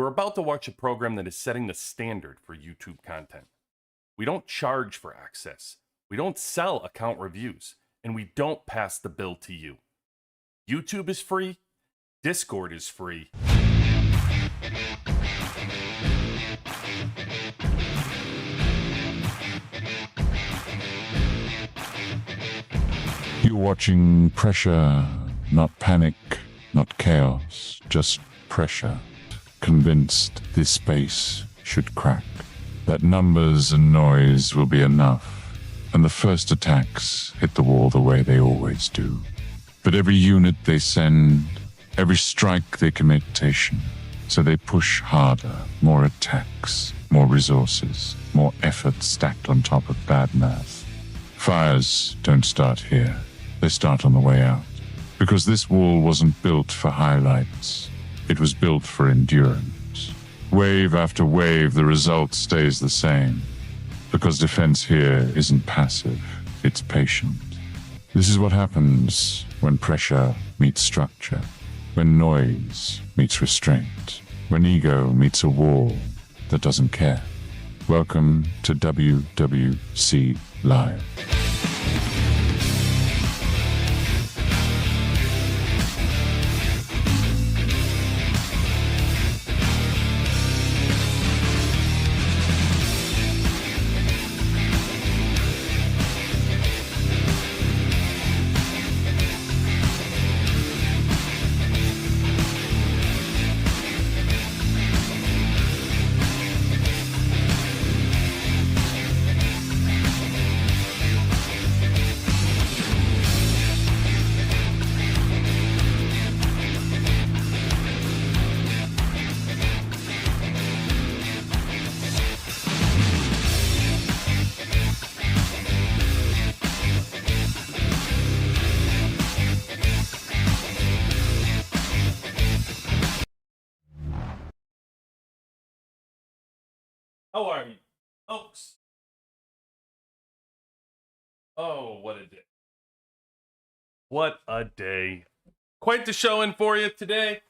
about to watch a program that is setting the standard for YouTube content. We don't charge for access, we don't sell account reviews, and we don't pass the bill to you. YouTube is free, Discord is free. You're watching pressure, not panic, not chaos, just pressure. Convinced this space should crack, that numbers and noise will be enough, and the first attacks hit the wall the way they always do. But every unit they send, every strike they commit station, so they push harder, more attacks, more resources, more effort stacked on top of bad math. Fires don't start here, they start on the way out. Because this wall wasn't built for highlights, it was built for endurance. Wave after wave, the result stays the same. Because defense here isn't passive, it's patient. This is what happens when pressure meets structure, when noise meets restraint, when ego meets a wall that doesn't care. Welcome to WWC Live. How are you, folks? Oh, what a day. What a day. Quite the show in for you today.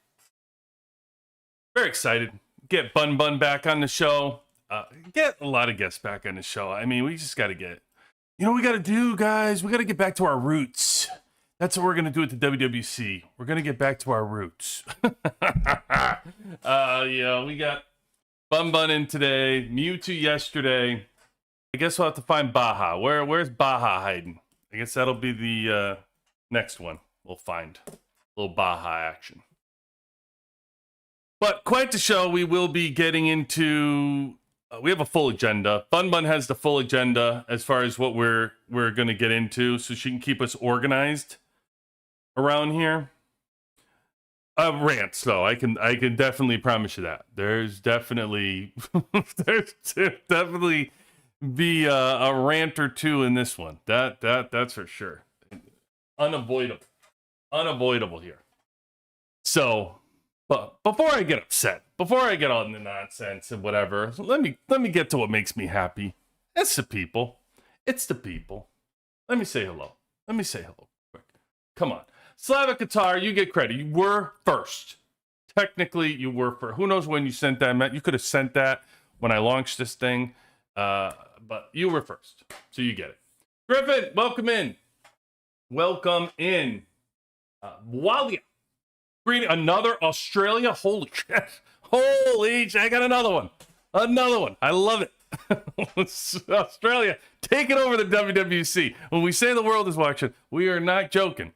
Very excited. Get BunBun back on the show. Get a lot of guests back on the show. I mean, we just got to get, we got to do, guys. We got to get back to our roots. That's what we're going to do at the WWC. We're going to get back to our roots. We got BunBun in today, Mewtwo yesterday. I guess we'll have to find Baja. Where's Baja hiding? I guess that'll be the next one. We'll find a little Baja action. But quite the show. We will be getting into. We have a full agenda. BunBun has the full agenda as far as what we're going to get into, so she can keep us organized around here. Rants, though. I can definitely promise you that. There's definitely be a rant or two in this one. That's for sure. Unavoidable here. So, but before I get upset, before I get on the nonsense and whatever, let me get to what makes me happy. It's the people. It's the people. Let me say hello. Quick. Come on. Slavic Qatar, you get credit. You were first. Technically, you were first. Who knows when you sent that, Matt? You could have sent that when I launched this thing. But you were first. So you get it. Griffin, welcome in. Walia. Greeting another Australia. Holy shit. Holy shit. I got another one. I love it. Australia taking over the WWC. When we say the world is watching, we are not joking.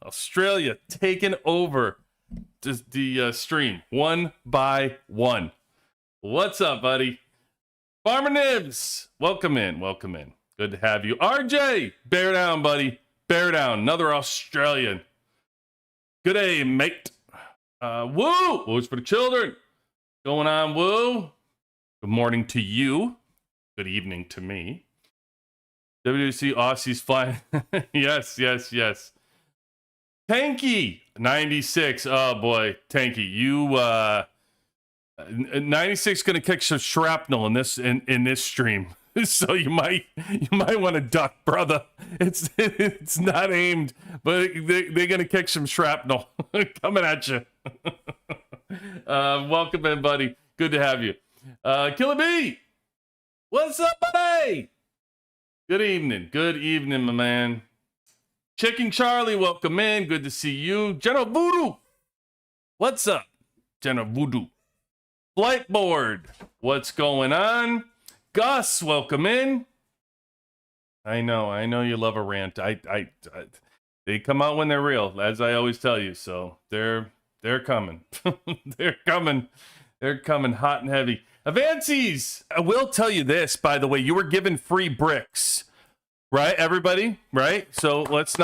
Australia taking over the stream one by one. What's up, buddy? Farmer Nibs, welcome in. Good to have you. RJ, bear down, buddy. Bear down. Another Australian. Good day, mate. Woo! Woo's for the children. Going on, Woo? Good morning to you. Good evening to me. WWC Aussies flying. Yes. Tanky 96. Oh boy, Tanky, you 96 gonna kick some shrapnel in this stream. So you might want to duck, brother. It's not aimed, but they're gonna kick some shrapnel coming at you. Welcome in, buddy. Good to have you. Killer B, what's up, buddy? Good evening, my man. Chicken Charlie, welcome in. Good to see you. General Voodoo, what's up? General Voodoo. Flightboard, what's going on? Gus, welcome in. I know you love a rant. They come out when they're real, as I always tell you. So they're coming. They're coming hot and heavy. Avances, I will tell you this, by the way, you were given free bricks, right, everybody? Right? So let's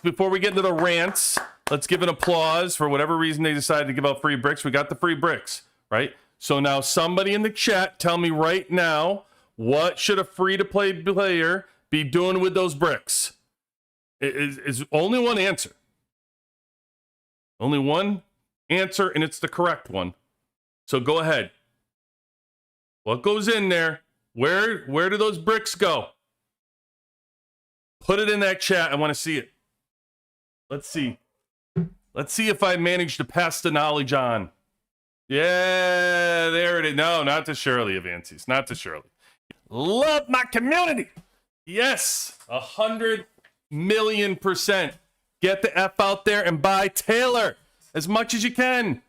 before we get into the rants, let's give an applause for whatever reason they decided to give out free bricks. We got the free bricks, right? So now somebody in the chat, tell me right now, what should a free-to-play player be doing with those bricks? Is only one answer. Only one answer, and it's the correct one. So go ahead. What goes in there? Where do those bricks go? Put it in that chat. I want to see it. Let's see. Let's see if I managed to pass the knowledge on. Yeah, there it is. No, not to Shirley, Avances. Not to Shirley. Love my community. Yes, 100,000,000%. Get the F out there and buy Taylor as much as you can.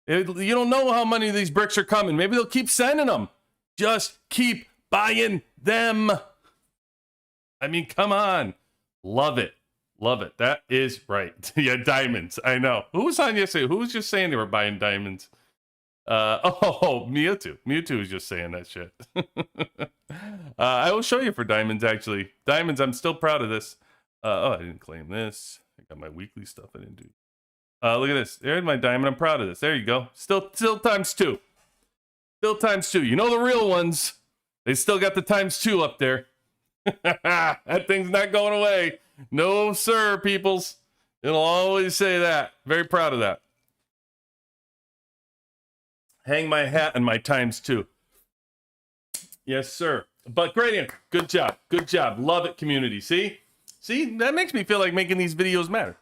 You don't know how many of these bricks are coming. Maybe they'll keep sending them. Just keep buying them. I mean, come on. Love it. Love it. That is right. Yeah, diamonds. I know. Who was on yesterday? Who was just saying they were buying diamonds? Mewtwo. Mewtwo was just saying that shit. I will show you for diamonds, actually. Diamonds, I'm still proud of this. I didn't claim this. I got my weekly stuff I didn't do. Look at this. There's my diamond. I'm proud of this. There you go. Still times 2. Still times 2. You know the real ones. They still got the times 2 up there. That thing's not going away. No, sir, peoples. It'll always say that. Very proud of that. Hang my hat on my times 2. Yes, sir. But great. Good job. Good job. Love it, community. See? That makes me feel like making these videos matter.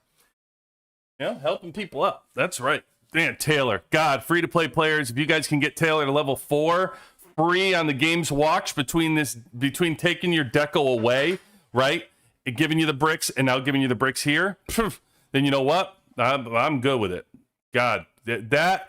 You know, helping people up. That's right. Man, Taylor. God, free-to-play players, if you guys can get Taylor to level 4, free on the game's watch between taking your deco away, right, and giving you the bricks, and now giving you the bricks here, then you know what? I'm good with it. God, that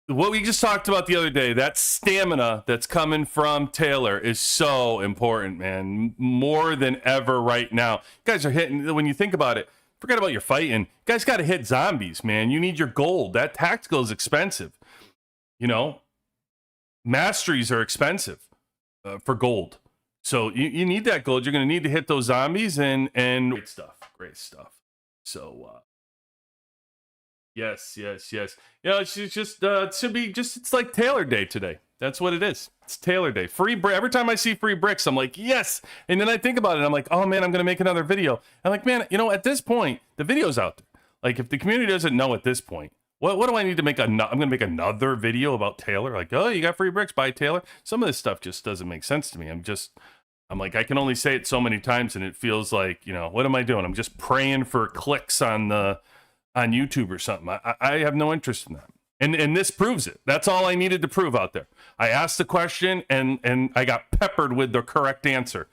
what we just talked about the other day, that stamina that's coming from Taylor is so important, man. More than ever right now. You guys are hitting, when you think about it, forget about your fighting. You guys got to hit zombies, man. You need your gold. That tactical is expensive. You know, masteries are expensive for gold. So you need that gold. You're going to need to hit those zombies and great stuff. Great stuff. So, yes. You know, it's just, it should be just, it's like Taylor Day today. That's what it is. It's Taylor Day. Free every time I see free bricks, I'm like, yes. And then I think about it. I'm like, oh man, I'm going to make another video. I'm like, man, you know, at this point, the video's out there. Like if the community doesn't know at this point, what do I need to make? I'm going to make another video about Taylor. Like, oh, you got free bricks, buy Taylor. Some of this stuff just doesn't make sense to me. I'm like, I can only say it so many times and it feels like, you know, what am I doing? I'm just praying for clicks on YouTube or something. I have no interest in that. And this proves it. That's all I needed to prove out there. I asked the question and I got peppered with the correct answer.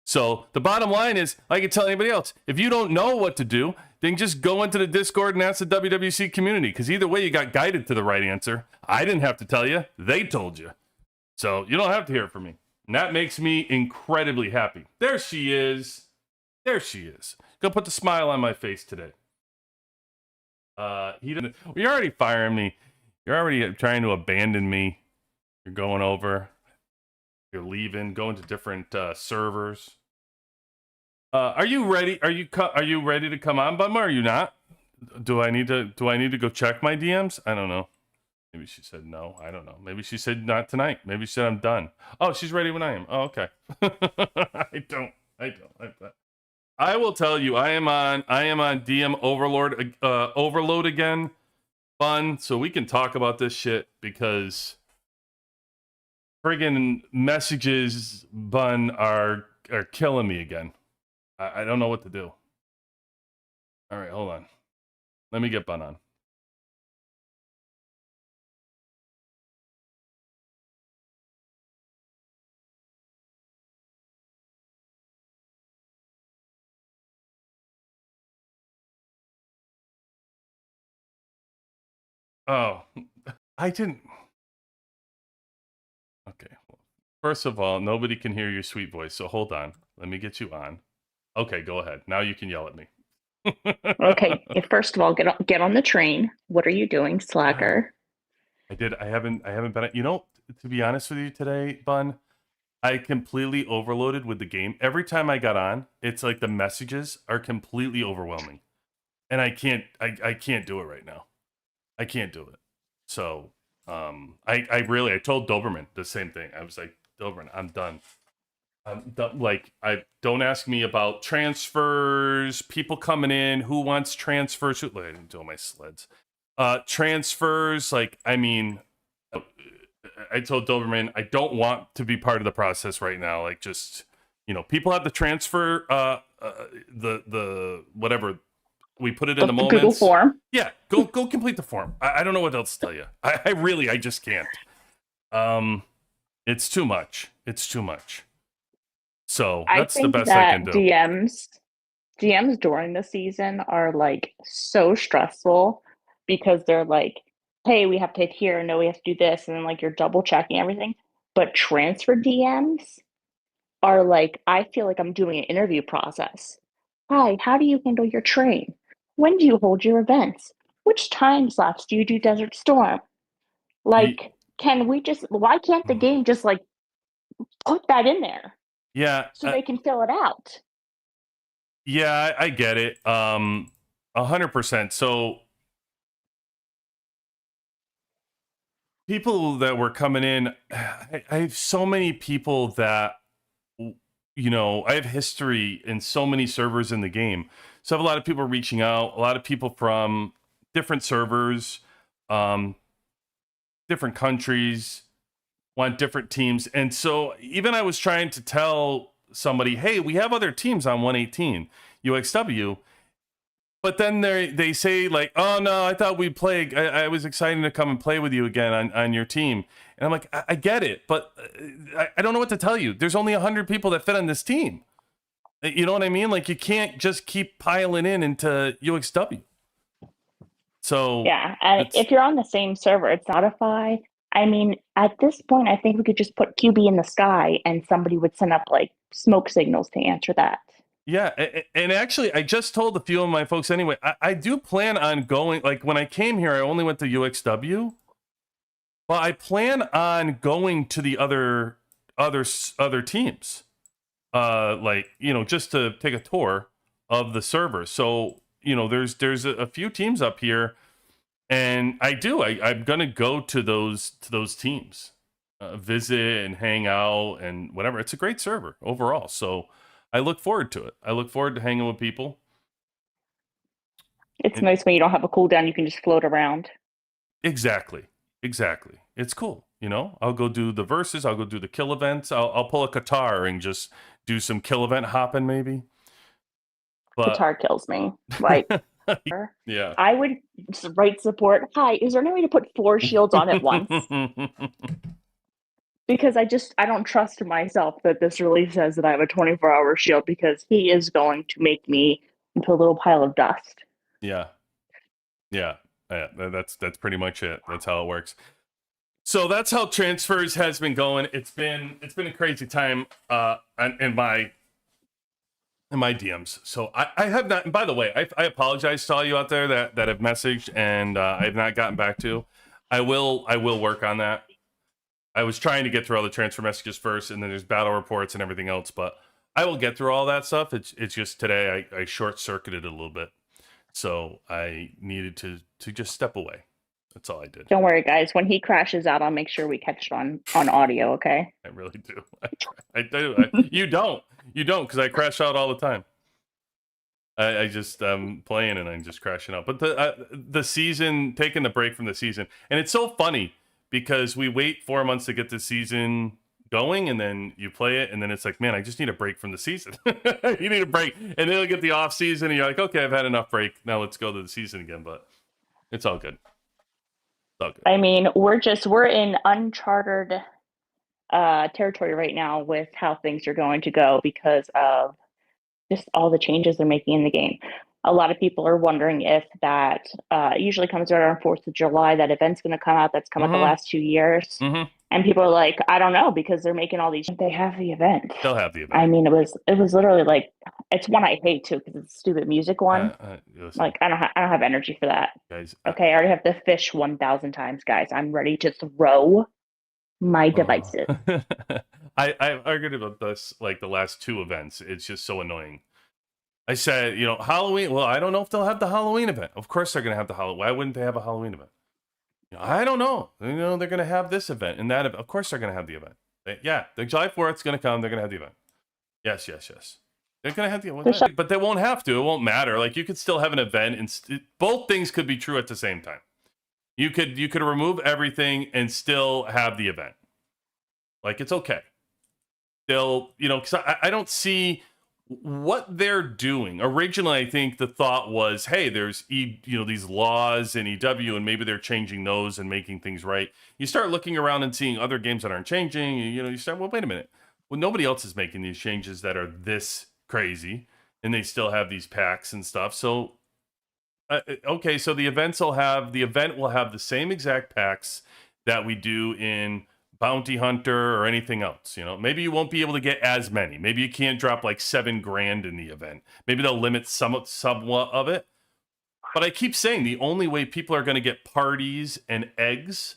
So the bottom line is, I can tell anybody else, if you don't know what to do, then just go into the Discord and ask the WWC community, because either way you got guided to the right answer. I didn't have to tell you. They told you. So you don't have to hear it from me. And that makes me incredibly happy. There she is. There she is. Gonna put the smile on my face today. You're already firing me. You're already trying to abandon me. You're going over. You're leaving, going to different servers. Are you ready? Are you ready to come on, Bummer? Are you not? Do I need to go check my DMs? I don't know. Maybe she said no. I don't know. Maybe she said not tonight. Maybe she said I'm done. Oh, she's ready when I am. Oh, okay. I don't. I will tell you, I am on DM overload again. Fun, so we can talk about this shit because friggin' messages, Bun, are killing me again. I don't know what to do. All right, hold on. Let me get Bun on. Oh, I didn't. Okay. First of all, nobody can hear your sweet voice, so hold on. Let me get you on. Okay, go ahead. Now you can yell at me. Okay, first of all, get on the train. What are you doing, slacker? I did. I haven't been. You know, to be honest with you today, Bun, I completely overloaded with the game. Every time I got on, it's like the messages are completely overwhelming, and I can't. I can't do it right now. I can't do it. So, I told Doberman the same thing. I was like, Doberman, I'm done. Like, I don't ask me about transfers, people coming in, who wants transfers. Who, like, I didn't do all my sleds. Transfers, like, I mean, I told Doberman I don't want to be part of the process right now. Like, just people have to transfer the whatever we put it in The the Google moments. form. Yeah, go complete the form. I don't know what else to tell you. I just can't. It's too much. It's too much. So I that's the think best I can that do. DMs during the season are like so stressful because they're like, hey, we have to hit here, no, we have to do this, and then like you're double checking everything. But transfer DMs are like, I feel like I'm doing an interview process. Hi, how do you handle your train? When do you hold your events? Which time slots do you do Desert Storm? Like, why can't the game just like put that in there Yeah, so they can fill it out? yeah, I get it. 100%. So people that were coming in, I have so many people that I have history in so many servers in the game. So I have a lot of people reaching out, a lot of people from different servers, um, different countries, want different teams. And so even I was trying to tell somebody, hey, we have other teams on 118 UXW. But then they say like, oh no, I thought we'd play. I was excited to come and play with you again on your team. And I'm like, I get it, but I don't know what to tell you. There's only 100 people that fit on this team. You know what I mean? Like, you can't just keep piling into UXW. So Yeah, and it's if you're on the same server, it's Spotify. I mean, at this point, I think we could just put QB in the sky and somebody would send up like smoke signals to answer that. Yeah, and actually, I just told a few of my folks anyway. I do plan on going. Like, when I came here, I only went to UXW, but I plan on going to the other teams. Like, just to take a tour of the server. So there's a few teams up here, and I'm gonna go to those teams, visit and hang out and whatever. It's a great server overall. So I look forward to it. I look forward to hanging with people. It's And nice when you don't have a cooldown, you can just float around. exactly, exactly. It's cool. I'll go do the verses. I'll go do the kill events. I'll pull a Qatar and just do some kill event hopping maybe. But Guitar kills me. Like, yeah. I would just write support. Hi, is there any way to put 4 shields on at once? Because I don't trust myself that this really says that I have a 24-hour shield because he is going to make me into a little pile of dust. Yeah. Yeah. Yeah. That's pretty much it. That's how it works. So that's how transfers has been going. It's been a crazy time in my DMs. So I have not, and by the way, I apologize to all you out there that have messaged and I have not gotten back to. I will work on that. I was trying to get through all the transfer messages first, and then there's battle reports and everything else, but I will get through all that stuff. It's just today I short circuited a little bit. So I needed to just step away. That's all I did. Don't worry, guys. When he crashes out, I'll make sure we catch it on audio. Okay. I really do. I do. You don't, because I crash out all the time. I just playing and I'm just crashing out. But the season, taking the break from the season, and it's so funny because we wait 4 months to get the season going, and then you play it, and then it's like, man, I just need a break from the season. You need a break, and then you'll get the off season, and you're like, okay, I've had enough break. Now let's go to the season again. But it's all good. It's all good. I mean, we're in uncharted territory right now with how things are going to go because of just all the changes they're making in the game. a lot of people are wondering if that it usually comes right around 4th of July. That event's going to come out. That's come out the Mm-hmm. last 2 years. Mm-hmm. And people are like, I don't know, because they're making all these. They have the event. They'll have the I event. mean, it was literally like it's one I hate too because it's a stupid music one. Listen, Like I don't have energy for that. guys. Okay, I already have to fish 1,000 times, guys. I'm ready to throw my Oh. devices. I've argued about this like the last two events. It's just so annoying. I said, Halloween. Well, I don't know if they'll have the Halloween event. Of course they're going to have the Halloween. Why wouldn't they have a Halloween event? I don't know. They're going to have this event and that event. Of course they're going to have the event. Yeah, the July 4th is going to come. They're going to have the event. Yes. They're going to have the event. But they won't have to. It won't matter. Like, you could still have an event, and both things could be true at the same time. You could remove everything and still have the event. Like, it's okay. They'll, because I don't see what they're doing. Originally, I think the thought was, hey, there's these laws in EW, and maybe they're changing those and making things right. You start looking around and seeing other games that aren't changing. You start, well, wait a minute. Well, nobody else is making these changes that are this crazy, and they still have these packs and stuff. So, okay, so the event will have the same exact packs that we do in Bounty Hunter or anything else. Maybe you won't be able to get as many. Maybe you can't drop like $7,000 in the event. Maybe they'll limit somewhat of it. But I keep saying the only way people are going to get parties and eggs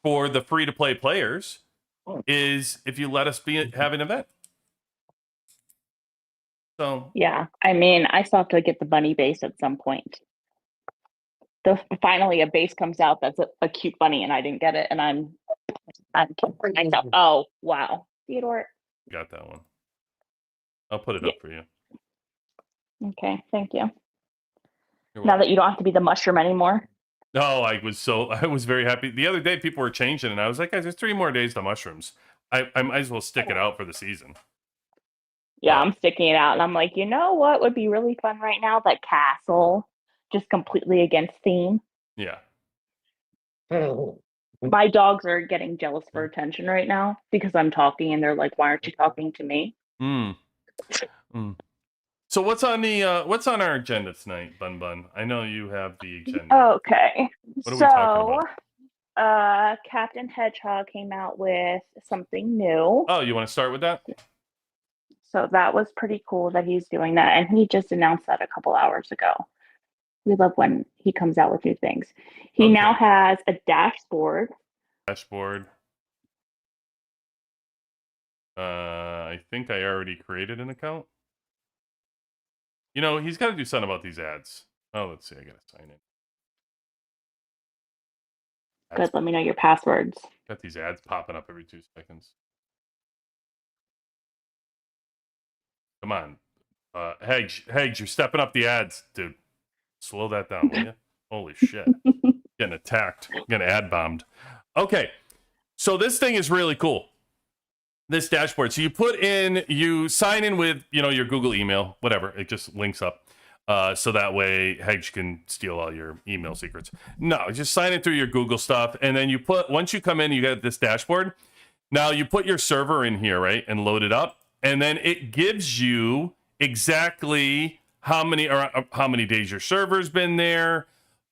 for the free-to-play players is if you let us have an event. So yeah, I mean, I still have to get the bunny base at some point. Finally a base comes out that's a cute bunny, and I didn't get it, and I'm myself. Oh wow, Theodore. Got that one. I'll put it up for you. Okay, thank you. Now that you don't have to be the mushroom anymore. No, I was very happy. The other day people were changing, and I was like, guys, there's 3 more days to mushrooms. I might as well stick it out for the season. Yeah, I'm sticking it out, and I'm like, you know what would be really fun right now? That castle, just completely against theme. Yeah. My dogs are getting jealous for attention right now because I'm talking, and they're like, why aren't you talking to me? So what's on our agenda tonight, BunBun? I know you have the agenda. Okay. What are we talking about? Captain Hedgehog came out with something new. Oh, you want to start with that? So that was pretty cool that he's doing that, and he just announced that a couple hours ago. We love when he comes out with new things. He now has a dashboard. I think I already created an account. He's got to do something about these ads. Oh, let's see. I got to sign in. Good. Let me know your passwords. Got these ads popping up every 2 seconds. Come on. Hedge, you're stepping up the ads, dude. Slow that down, will you? Holy shit. Getting attacked. Getting ad bombed. Okay. So this thing is really cool. This dashboard. So you sign in with, your Google email, whatever. It just links up. So that way Hedge can steal all your email secrets. No, just sign in through your Google stuff. And then once you come in, you get this dashboard. Now you put your server in here, right? And load it up. And then it gives you exactly how many days your server's been there,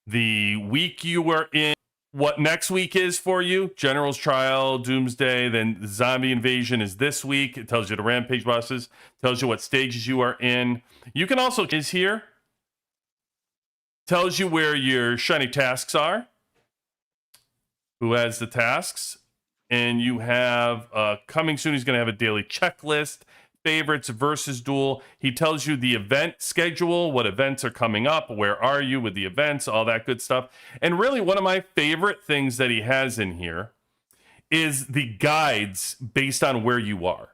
the week you were in, what next week is for you. General's Trial, Doomsday, then the Zombie Invasion is this week. It tells you the Rampage bosses, tells you what stages you are in. You can also is here. Tells you where your shiny tasks are. Who has the tasks. And you have coming soon, he's going to have a daily checklist, favorites versus duel. He tells you the event schedule, what events are coming up, where are you with the events, all that good stuff. And really, one of my favorite things that he has in here is the guides based on where you are.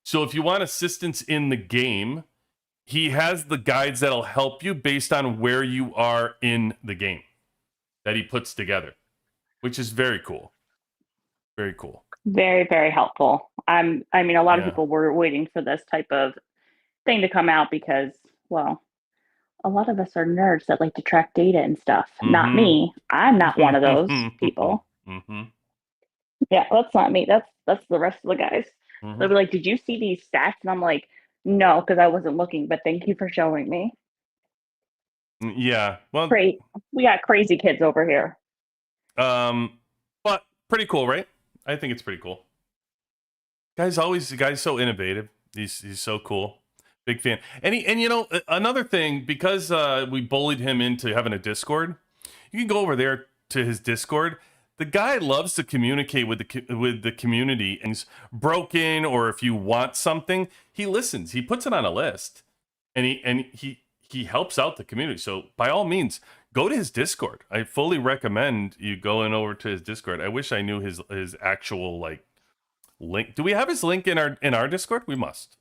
So if you want assistance in the game, he has the guides that'll help you based on where you are in the game that he puts together, which is very cool. Very cool. Very, very helpful. I mean, a lot of people were waiting for this type of thing to come out because, well, a lot of us are nerds that like to track data and stuff. Mm-hmm. Not me. I'm not one of those people. Mm-hmm. Yeah, that's not me. That's the rest of the guys. Mm-hmm. They'll be like, "Did you see these stats?" And I'm like, "No, because I wasn't looking. But thank you for showing me." Yeah. Well, Great. We got crazy kids over here. but pretty cool, right? I think it's pretty cool. The guy's so innovative. He's so cool. Big fan. And you know, another thing, because we bullied him into having a Discord, you can go over there to his Discord. The guy loves to communicate with the community, and he's broken, or if you want something, he listens. He puts it on a list, and he helps out the community. So by all means, go to his Discord. I fully recommend you going over to his Discord. I wish I knew his actual like link. Do we have his link in our Discord? We must.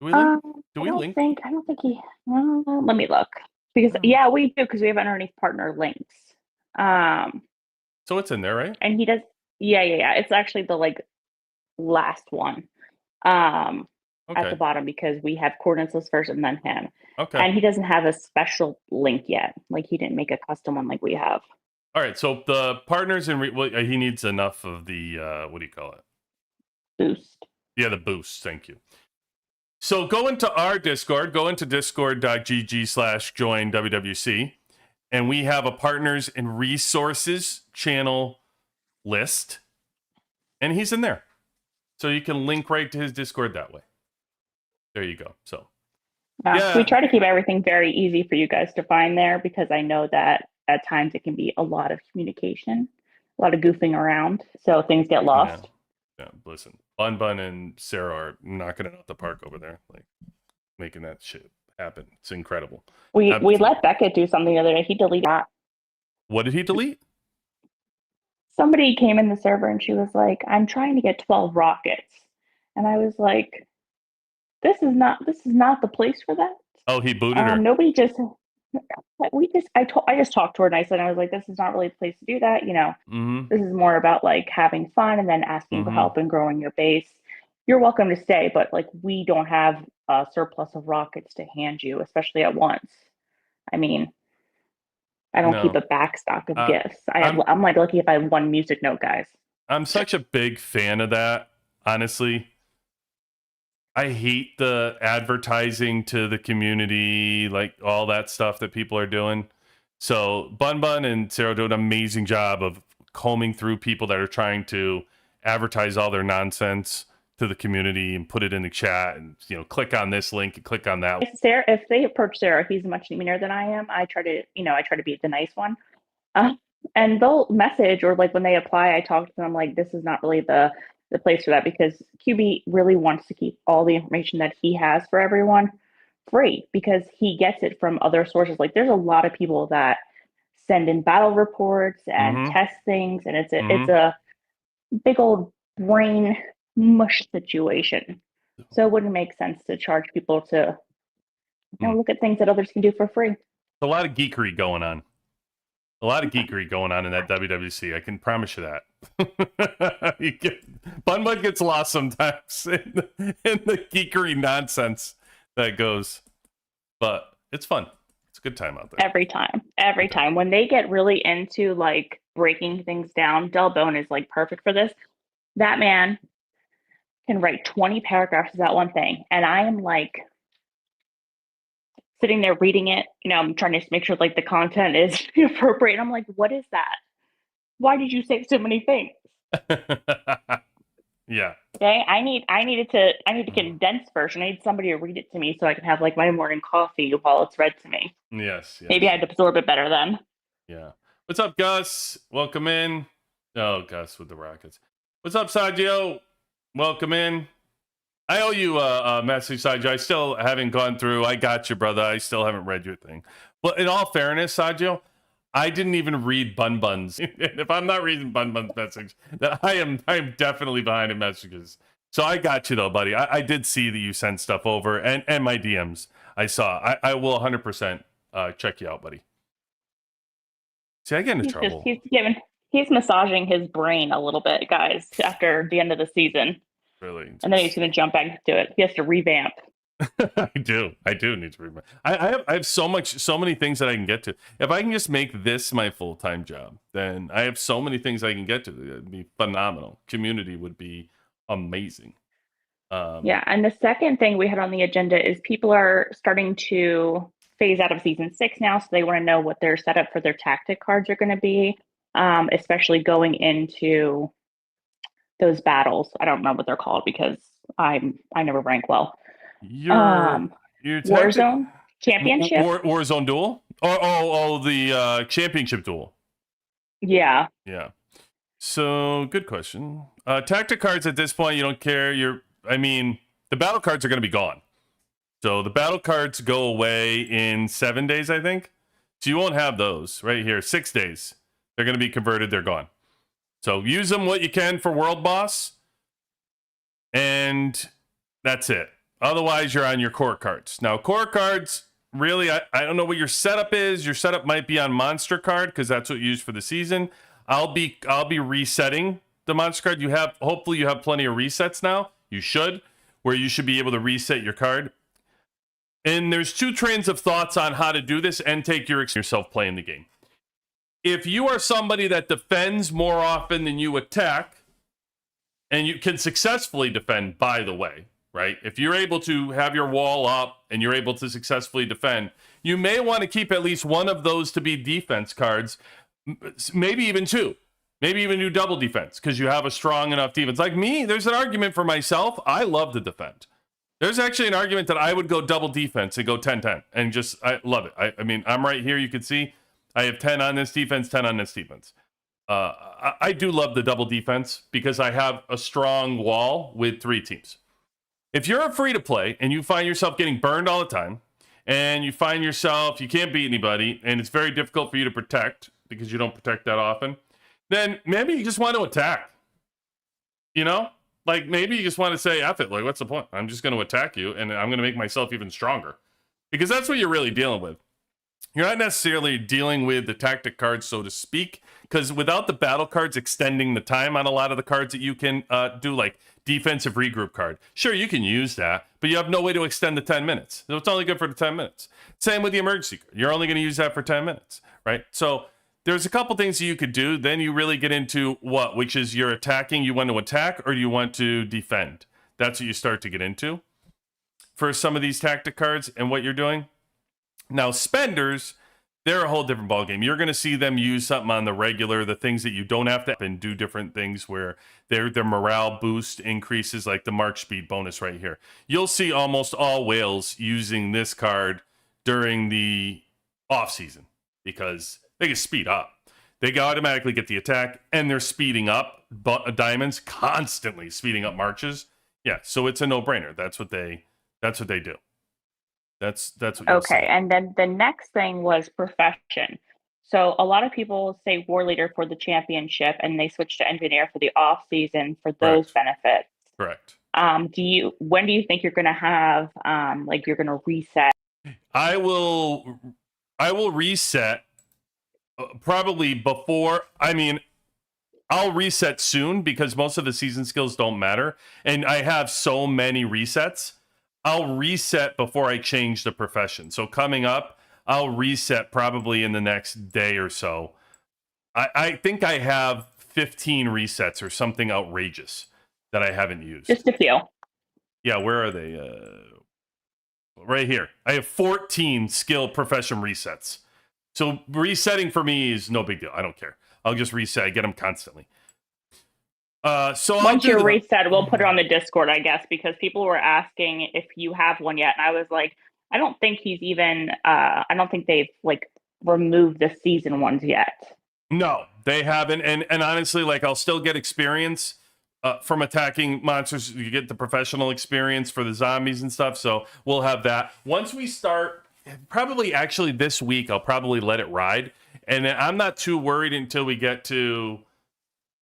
Do we link? Do we link? I don't think he. Let me look, because yeah, we do, because we have underneath partner links. So it's in there, right? And he does. Yeah. It's actually the like last one. At the bottom, because we have coordinates list first and then him. Okay. And he doesn't have a special link yet. Like, he didn't make a custom one like we have. All right. So the partners he needs enough of the what do you call it? Boost. Yeah, the boost. Thank you. So go into our Discord. Go into discord.gg/join WWC, and we have a partners and resources channel list, and he's in there. So you can link right to his Discord that way. There you go. So yeah. We try to keep everything very easy for you guys to find there, because I know that at times it can be a lot of communication, a lot of goofing around, so things get lost. Yeah. Listen, BunBun and Sarah are knocking it out the park over there, like making that shit happen. It's incredible. We let Beckett do something the other day. He deleted that. What did he delete? Somebody came in the server and she was like, "I'm trying to get 12 rockets," and I was like, This is not the place for that. Oh, he booted her. I just talked to her nicely, and I was like, this is not really the place to do that. You know, This is more about like having fun and then asking for help and growing your base. You're welcome to stay, but like, we don't have a surplus of rockets to hand you, especially at once. I mean, I don't keep a backstock of gifts. I'm like lucky if I have one music note, guys. I'm such a big fan of that, honestly. I hate the advertising to the community, like all that stuff that people are doing. So BunBun and Sarah do an amazing job of combing through people that are trying to advertise all their nonsense to the community and put it in the chat, and click on this link and click on that. If they approach Sarah, he's much meaner than I am. I try to be the nice one. And they'll message, or like when they apply, I talk to them. I'm like, this is not really the place for that, because QB really wants to keep all the information that he has for everyone free, because he gets it from other sources. Like, there's a lot of people that send in battle reports and test things, and it's a big old brain mush situation. So it wouldn't make sense to charge people to look at things that others can do for free. A lot of geekery going on. A lot of geekery going on in that WWC. I can promise you that. BunBun gets lost sometimes in the geekery nonsense that goes, but it's fun. It's a good time out there. Every time when they get really into like breaking things down, Delbone is like perfect for this. That man can write 20 paragraphs about one thing, and I am like sitting there reading it. I'm trying to make sure like the content is appropriate. I'm like, what is that? Why did you say so many things? Yeah. Okay. I need a condensed version. I need somebody to read it to me so I can have like my morning coffee while it's read to me. Yes. Maybe I'd absorb it better then. Yeah. What's up, Gus? Welcome in. Oh, Gus with the Rockets. What's up, Saggio? Welcome in. I owe you a message, Saggio. I still haven't gone through. I got you, brother. I still haven't read your thing. But in all fairness, Saggio, I didn't even read BunBun's. If I'm not reading BunBun's message, then I am definitely behind in messages. So I got you though, buddy. I did see that you sent stuff over, and my DMs. I saw. I will 100% check you out, buddy. See, I get into trouble. He's massaging his brain a little bit, guys, after the end of the season. Really? And then he's going to jump back to it. He has to revamp. I do need to revamp. I have so many things that I can get to. If I can just make this my full-time job, then I have so many things I can get to. It'd be phenomenal. Community would be amazing. Yeah, and the second thing we had on the agenda is people are starting to phase out of season 6 now, so they want to know what their setup for their tactic cards are going to be, especially going into those battles. I don't remember what they're called because I never rank well. Your tactic Warzone Championship. Warzone duel. The championship duel. Yeah. Yeah. So good question. Tactic cards at this point, you don't care. The battle cards are going to be gone. So the battle cards go away in 7 days, I think. So you won't have those right here. 6 days. They're going to be converted. They're gone. So use them what you can for World Boss. And that's it. Otherwise, you're on your core cards. Now, core cards, really, I don't know what your setup is. Your setup might be on Monster Card because that's what you use for the season. I'll be resetting the Monster Card. Hopefully you have plenty of resets now. You should, where you should be able to reset your card. And there's 2 trains of thoughts on how to do this and take yourself playing the game. If you are somebody that defends more often than you attack, and you can successfully defend, by the way, right? If you're able to have your wall up and you're able to successfully defend, you may want to keep at least one of those to be defense cards, maybe even 2. Maybe even do double defense because you have a strong enough defense. Like me, there's an argument for myself. I love to defend. There's actually an argument that I would go double defense and go 10-10 and I love it. I mean, I'm right here. You can see I have 10 on this defense, 10 on this defense. I do love the double defense because I have a strong wall with 3 teams. If you're a free to play and you find yourself getting burned all the time and you find yourself, you can't beat anybody and it's very difficult for you to protect because you don't protect that often, then maybe you just want to attack. You know? Like maybe you just want to say, F it. Like, what's the point? I'm just going to attack you and I'm going to make myself even stronger. Because that's what you're really dealing with. You're not necessarily dealing with the tactic cards, so to speak, because without the battle cards extending the time on a lot of the cards that you can do, like defensive regroup card. Sure, you can use that, but you have no way to extend the 10 minutes. So it's only good for the 10 minutes. Same with the emergency card. You're only going to use that for 10 minutes, right? So there's a couple things that you could do. Then you really get into which is you're attacking. You want to attack or do you want to defend? That's what you start to get into for some of these tactic cards and what you're doing. Now, spenders, they're a whole different ballgame. You're going to see them use something on the regular, the things that you don't have to and do different things where their morale boost increases, like the March Speed bonus right here. You'll see almost all whales using this card during the off season because they can speed up. They automatically get the attack and they're speeding up diamonds, constantly speeding up marches. Yeah, so it's a no-brainer. That's what they do. That's what okay. And then the next thing was profession. So a lot of people say war leader for the championship and they switch to engineer for the off season for those benefits. Correct. When do you think you're going to have you're going to reset? I will reset probably before. I'll reset soon because most of the season skills don't matter. And I have so many resets. I'll reset before I change the profession. So coming up, I'll reset probably in the next day or so. I think I have 15 resets or something outrageous that I haven't used. Just a few. Yeah, where are they? Right here. I have 14 skill profession resets. So resetting for me is no big deal. I don't care. I'll just reset. I get them constantly. So once you're reset, we'll put it on the Discord, I guess, because people were asking if you have one yet. And I was like, I don't think he's even, I don't think they've removed the season ones yet. No, they haven't. And honestly, I'll still get experience from attacking monsters. You get the professional experience for the zombies and stuff. So we'll have that. Once we start, probably actually this week, I'll probably let it ride. And I'm not too worried until we get to,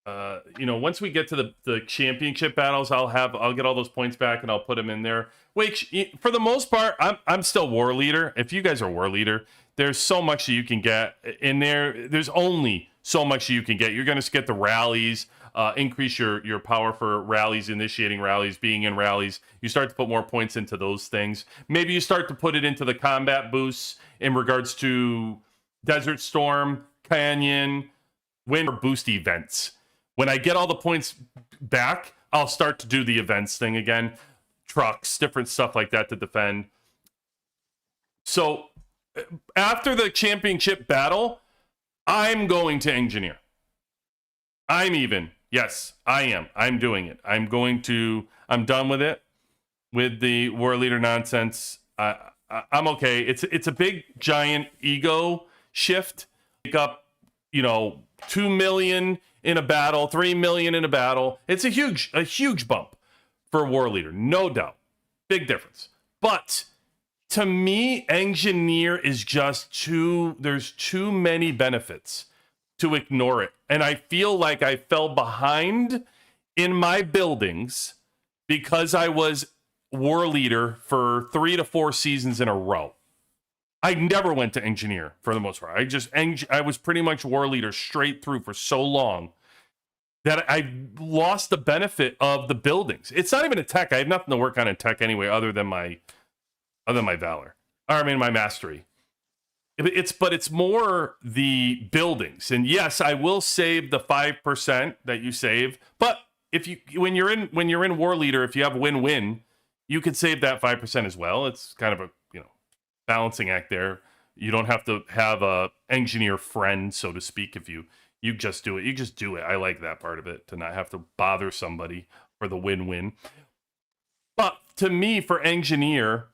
once we get to the championship battles, I'll get all those points back and I'll put them in there. Which, for the most part, I'm still war leader. If you guys are war leader, there's so much that you can get in there. There's only so much that you can get. You're going to get the rallies, increase your power for rallies, initiating rallies, being in rallies. You start to put more points into those things. Maybe you start to put it into the combat boosts in regards to Desert Storm, Canyon, Wind, or boost events. When I get all the points back, I'll start to do the events thing again. Trucks, different stuff like that to defend. So after the championship battle, I'm going to engineer. Yes, I am. I'm doing it. I'm done with it, with the war leader nonsense. I'm okay. It's a big, giant ego shift. Pick up, 2 million in a battle, 3 million in a battle. It's a huge bump for war leader, no doubt. Big difference. But to me, engineer is there's too many benefits to ignore it. And I feel like I fell behind in my buildings because I was war leader for 3 to 4 seasons in a row. I never went to engineer for the most part. I was pretty much war leader straight through for so long that I lost the benefit of the buildings. It's not even a tech. I have nothing to work on in tech anyway, other than my valor. My mastery. It's more the buildings. And yes, I will save the 5% that you save. But when you're in war leader, if you have win-win, you could save that 5% as well. It's kind of a balancing act there. You don't have to have a engineer friend, so to speak. If you just do it, you just do it. I like that part of it, to not have to bother somebody for the win-win. But to me, for engineer,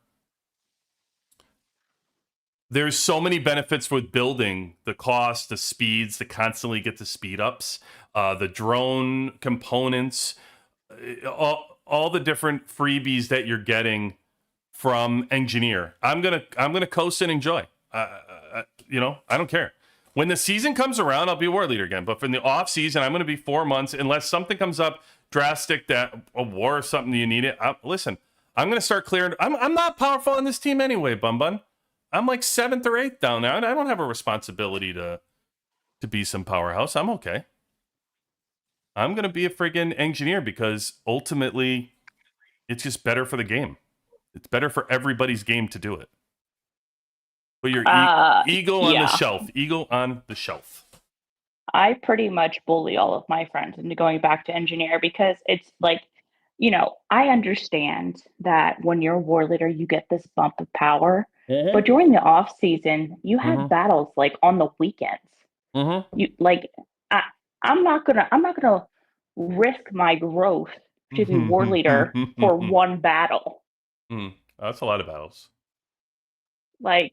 there's so many benefits with building: the cost, the speeds, to constantly get the speed ups, the drone components, all the different freebies that you're getting from engineer. I'm gonna coast and enjoy. I don't care. When the season comes around, I'll be war leader again. But for the off season, I'm gonna be 4 months unless something comes up drastic, that a war or something you need it. Listen, I'm gonna start clearing. I'm not powerful on this team anyway, BunBun. I'm like 7th or 8th down there. I don't have a responsibility to be some powerhouse. I'm okay. I'm gonna be a friggin' engineer because ultimately, it's just better for the game. It's better for everybody's game to do it. Put your ego on the shelf. Ego on the shelf. I pretty much bully all of my friends into going back to engineer because it's like, I understand that when you're a war leader, you get this bump of power. Mm-hmm. But during the off season, you have battles like on the weekends. Mm-hmm. I'm not gonna risk my growth to be war leader for one battle. That's a lot of battles. We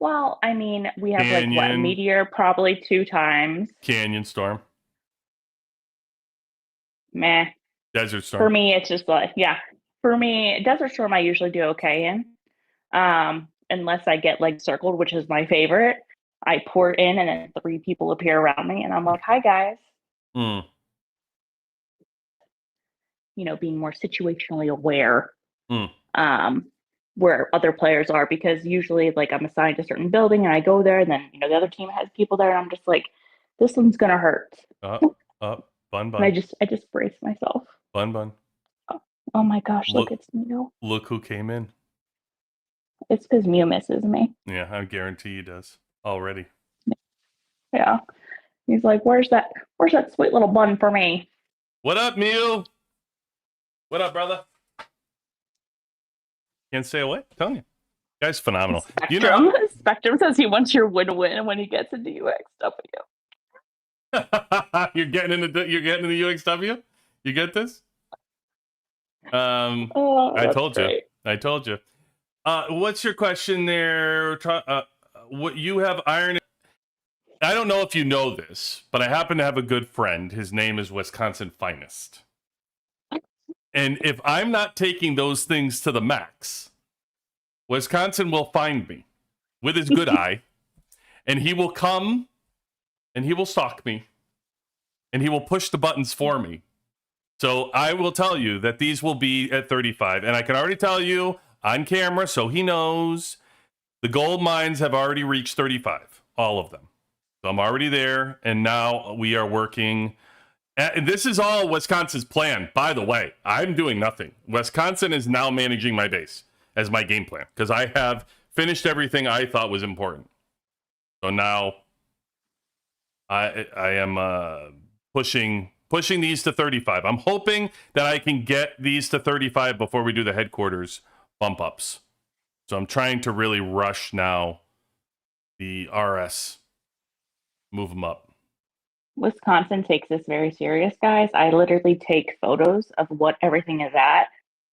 have Meteor probably 2 times. Canyon Storm. Meh. Desert Storm. For me, it's just For me, Desert Storm I usually do okay in. Unless I get circled, which is my favorite. I pour in and then 3 people appear around me and I'm like, hi guys. Being more situationally aware. Where other players are, because usually I'm assigned a certain building and I go there and then the other team has people there and I'm just like, this one's gonna hurt. BunBun. And I just brace myself. BunBun. Oh my gosh, look, it's Mew. Look who came in. It's because Mew misses me. Yeah, I guarantee he does already. Yeah. He's like, where's that sweet little bun for me? What up, Mew? What up, brother? Can't stay away. I'm telling you. Guy's phenomenal. Spectrum says he wants your win-win when he gets into UXW. You're getting into the UXW? You get this? I told you. What's your question there? What you have iron? I don't know if you know this, but I happen to have a good friend. His name is Wisconsin Finest. And if I'm not taking those things to the max, Wisconsin will find me with his good eye, and he will come and he will stalk me and he will push the buttons for me. So I will tell you that these will be at 35. And I can already tell you on camera, so he knows, the gold mines have already reached 35, all of them. So I'm already there, and now we are working. And this is all Wisconsin's plan, by the way. I'm doing nothing. Wisconsin is now managing my base as my game plan because I have finished everything I thought was important. So now I am pushing these to 35. I'm hoping that I can get these to 35 before we do the headquarters bump ups. So I'm trying to really rush now the RS. Move them up. Wisconsin takes this very serious, guys. I literally take photos of what everything is at,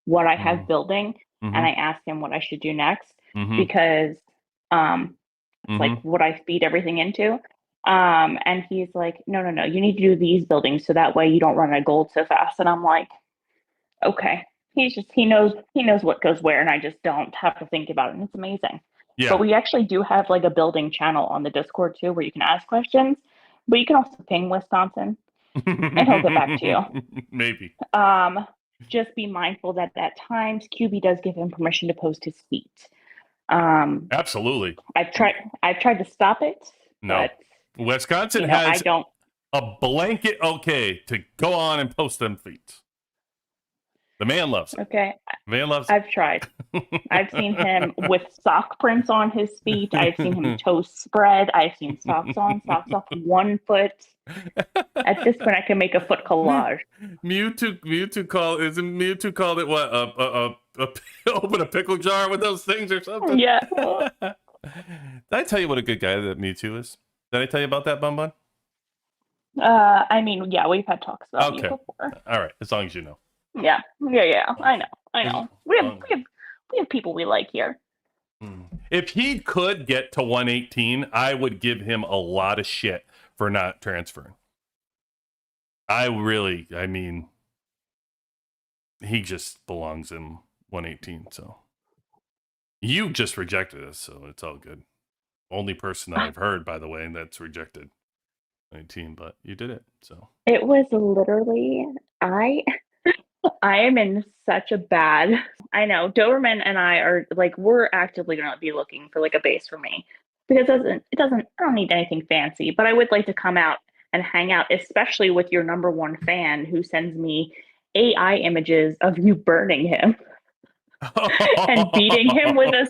what I have building, and I ask him what I should do next because it's like what I feed everything into. And he's like, no, you need to do these buildings so that way you don't run out of gold so fast. And I'm like, okay. He knows what goes where, and I just don't have to think about it. And it's amazing. Yeah. But we actually do have like a building channel on the Discord too, where you can ask questions. But you can also ping Wisconsin, and he'll get back to you. Maybe. Just be mindful that at times QB does give him permission to post his feet. Absolutely. I've tried to stop it. No. But, Wisconsin has I don't. a blanket okay to go on and post them feet. The man loves it. Okay. The man loves it. I've tried. I've seen him with sock prints on his feet. I've seen him toes spread. I've seen socks on, socks off 1 foot. At this point, I can make a foot collage. Mewtwo called it what? Open a pickle jar with those things or something? Yeah. Did I tell you what a good guy that Mewtwo is? Did I tell you about that, BunBun? I mean, yeah, we've had talks about you before. All right, as long as you know. Yeah. I know. We have people we like here. If he could get to 118, I would give him a lot of shit for not transferring. I mean, he just belongs in 118. So you just rejected us, so it's all good. Only person that I've heard, by the way, that's rejected 19, but you did it. So it was literally I am in such a bad. I know Doberman and I are like we're actively going to be looking for like a base for me because it doesn't. I don't need anything fancy, but I would like to come out and hang out, especially with your number one fan who sends me AI images of you burning him and beating him with a.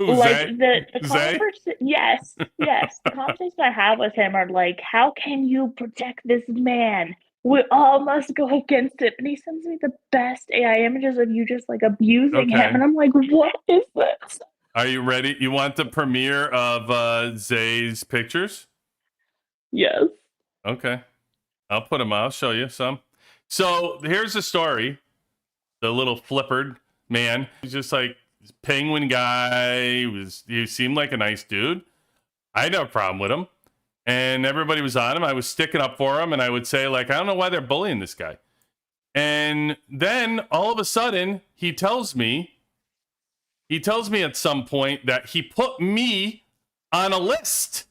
Like the conversation, yes, the conversations I have with him are like, how can you protect this man? We all must go against it. And he sends me the best AI images of you just like abusing him. And I'm like, what is this? Are you ready? You want the premiere of Zay's pictures? Yes. Okay. I'll put them out. I'll show you some. So here's the story. The little flippered man. He's just like penguin guy. He seemed like a nice dude. I had no problem with him. And everybody was on him. I was sticking up for him, and I would say, like, I don't know why they're bullying this guy. And then all of a sudden, he tells me at some point that he put me on a list.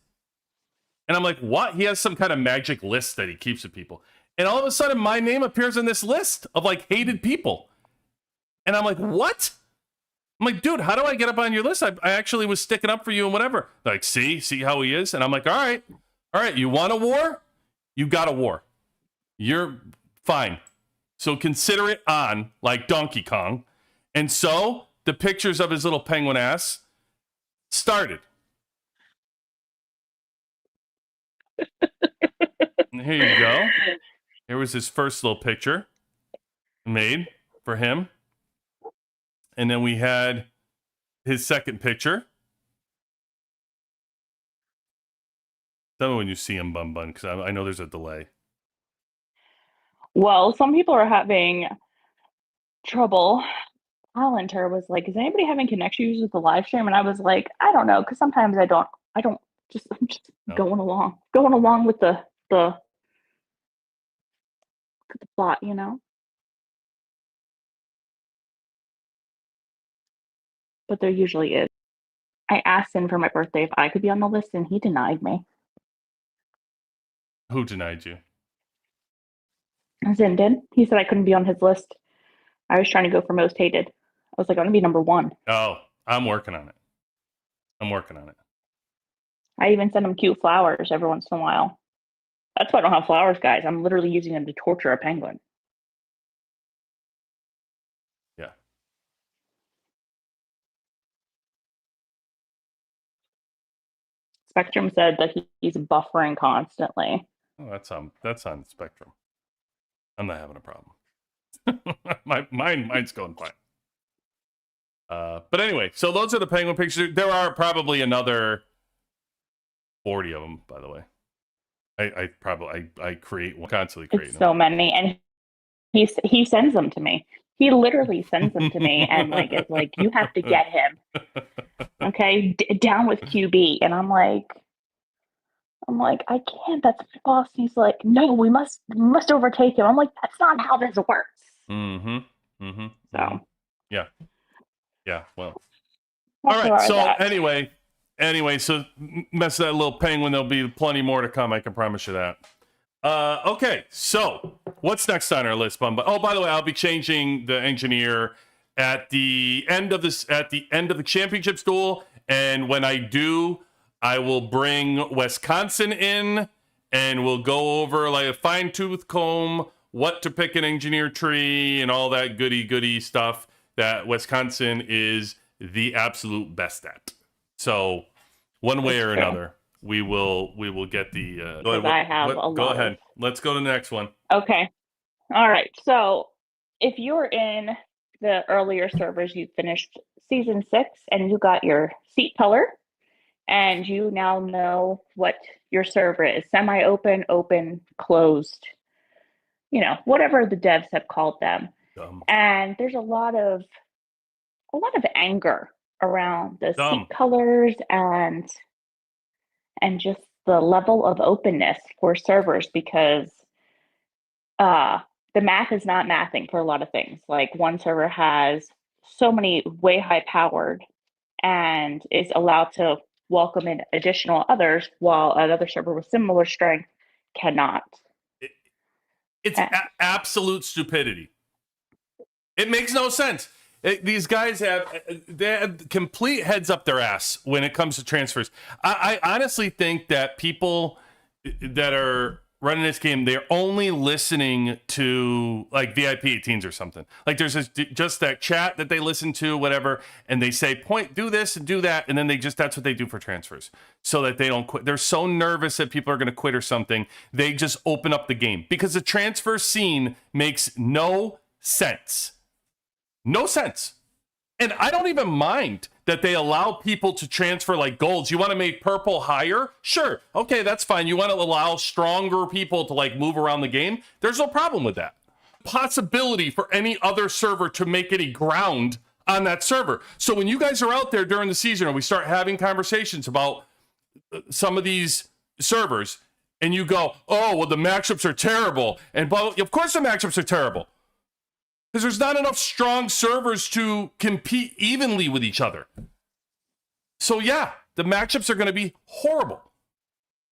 And I'm like, what? He has some kind of magic list that he keeps of people. And all of a sudden, my name appears on this list of like hated people. And I'm like, what? I'm like, dude, how do I get up on your list? I actually was sticking up for you and whatever. They're like, see how he is? And I'm like, all right, you want a war? You got a war. You're fine. So consider it on, like Donkey Kong. And so the pictures of his little penguin ass started. And here you go. Here was his first little picture made for him. And then we had his second picture. Tell me when you see him, BunBun, because I know there's a delay. Well, some people are having trouble. Palantir was like, is anybody having connection issues with the live stream? And I was like, I don't know, because sometimes I'm just going along with the plot, you know. But there usually is. I asked him for my birthday if I could be on the list, and he denied me. Who denied you? Zin did. He said I couldn't be on his list. I was trying to go for most hated. I was like, I want to be number 1. Oh, I'm working on it. I even send him cute flowers every once in a while. That's why I don't have flowers, guys. I'm literally using them to torture a penguin. Yeah. Spectrum said that he's buffering constantly. Oh, that's on Spectrum. I'm not having a problem. Mine's going fine. But anyway, so those are the penguin pictures. There are probably another 40 of them, by the way. I create one, constantly It's creating so many, and he sends them to me. He literally sends them to me, and like it's like you have to get him. Okay, down with QB, and I'm like, I can't. That's my boss. He's like, no, we must overtake him. I'm like, that's not how this works. Mm-hmm. Mm-hmm. So Mm-hmm. Yeah. Yeah. Well. that's All right. where So that. anyway, so mess that little penguin. There'll be plenty more to come. I can promise you that. Okay. So what's next on our list, BunBun? Oh, by the way, I'll be changing the engineer at the end of this. At the end of the championship duel, and when I do, I will bring Wisconsin in, and we'll go over like a fine-tooth comb what to pick an engineer tree and all that goody stuff that Wisconsin is the absolute best at. So one way or another, we will get the. I have a lot. Go ahead. Let's go to the next one. Okay. All right. So if you're in the earlier servers, you finished season 6 and you got your seat color, and you now know what your server is: semi-open, open, closed, whatever the devs have called them. And there's a lot of anger around the seat colors and just the level of openness for servers, because the math is not mathing for a lot of things. Like one server has so many way high powered and is allowed to welcome in additional others, while another server with similar strength cannot. It's absolute stupidity. It makes no sense. These guys they have complete heads up their ass when it comes to transfers. I honestly think that people that are running this game, they're only listening to like VIP 18s or something. Like there's just that chat that they listen to, whatever, and they say, do this and do that, and then that's what they do for transfers so that they don't quit. They're so nervous that people are going to quit or something. They just open up the game because the transfer scene makes no sense. No sense. And I don't even mind that they allow people to transfer like golds. You want to make purple higher? Sure. Okay, that's fine. You want to allow stronger people to like move around the game? There's no problem with that. Possibility for any other server to make any ground on that server. So when you guys are out there during the season and we start having conversations about some of these servers and you go, oh, well, the matchups are terrible. And of course the matchups are terrible. Because there's not enough strong servers to compete evenly with each other. So yeah, the matchups are going to be horrible.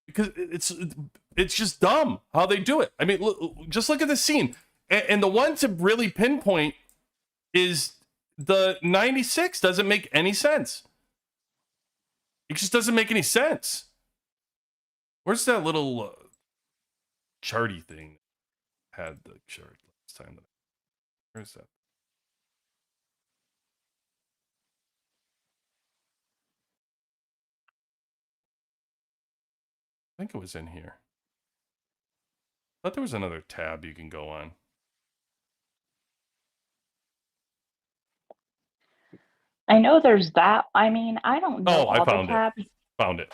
Because it's just dumb how they do it. I mean, just look at the scene. And the one to really pinpoint is the 96 doesn't make any sense. It just doesn't make any sense. Where's that little charty thing? Had the chart last time. Where's that? I think it was in here. I thought there was another tab you can go on. I know there's that. I mean, I don't know. I found it. Found it.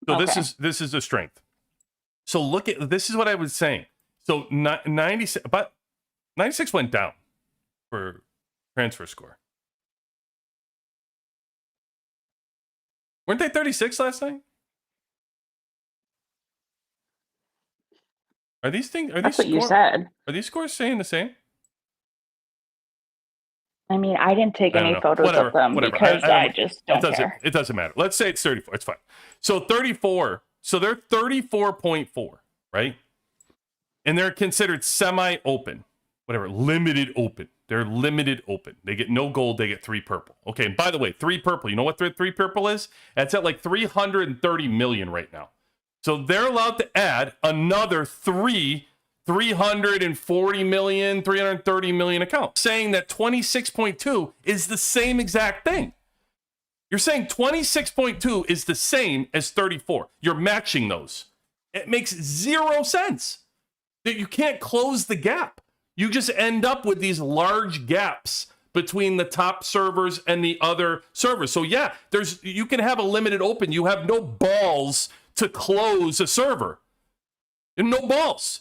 So okay. This is the strength. So look at this is what I was saying. So 96, but 96 went down for transfer score. Weren't they 36 last night? Are these things? That's what you said. Are these scores saying the same? I mean, I didn't take any photos of them because I just don't care. It doesn't matter. Let's say it's 34. It's fine. So 34. So they're 34.4, right? And they're considered semi-open. Whatever, limited open. They're limited open. They get no gold. They get 3 purple. Okay, and by the way, 3 purple. You know what 3 purple is? That's at like 330 million right now. So they're allowed to add another 340 million, 330 million accounts, saying that 26.2 is the same exact thing. You're saying 26.2 is the same as 34. You're matching those. It makes 0 sense. That you can't close the gap. You just end up with these large gaps between the top servers and the other servers. So yeah, you can have a limited open. You have no balls to close a server. And no balls.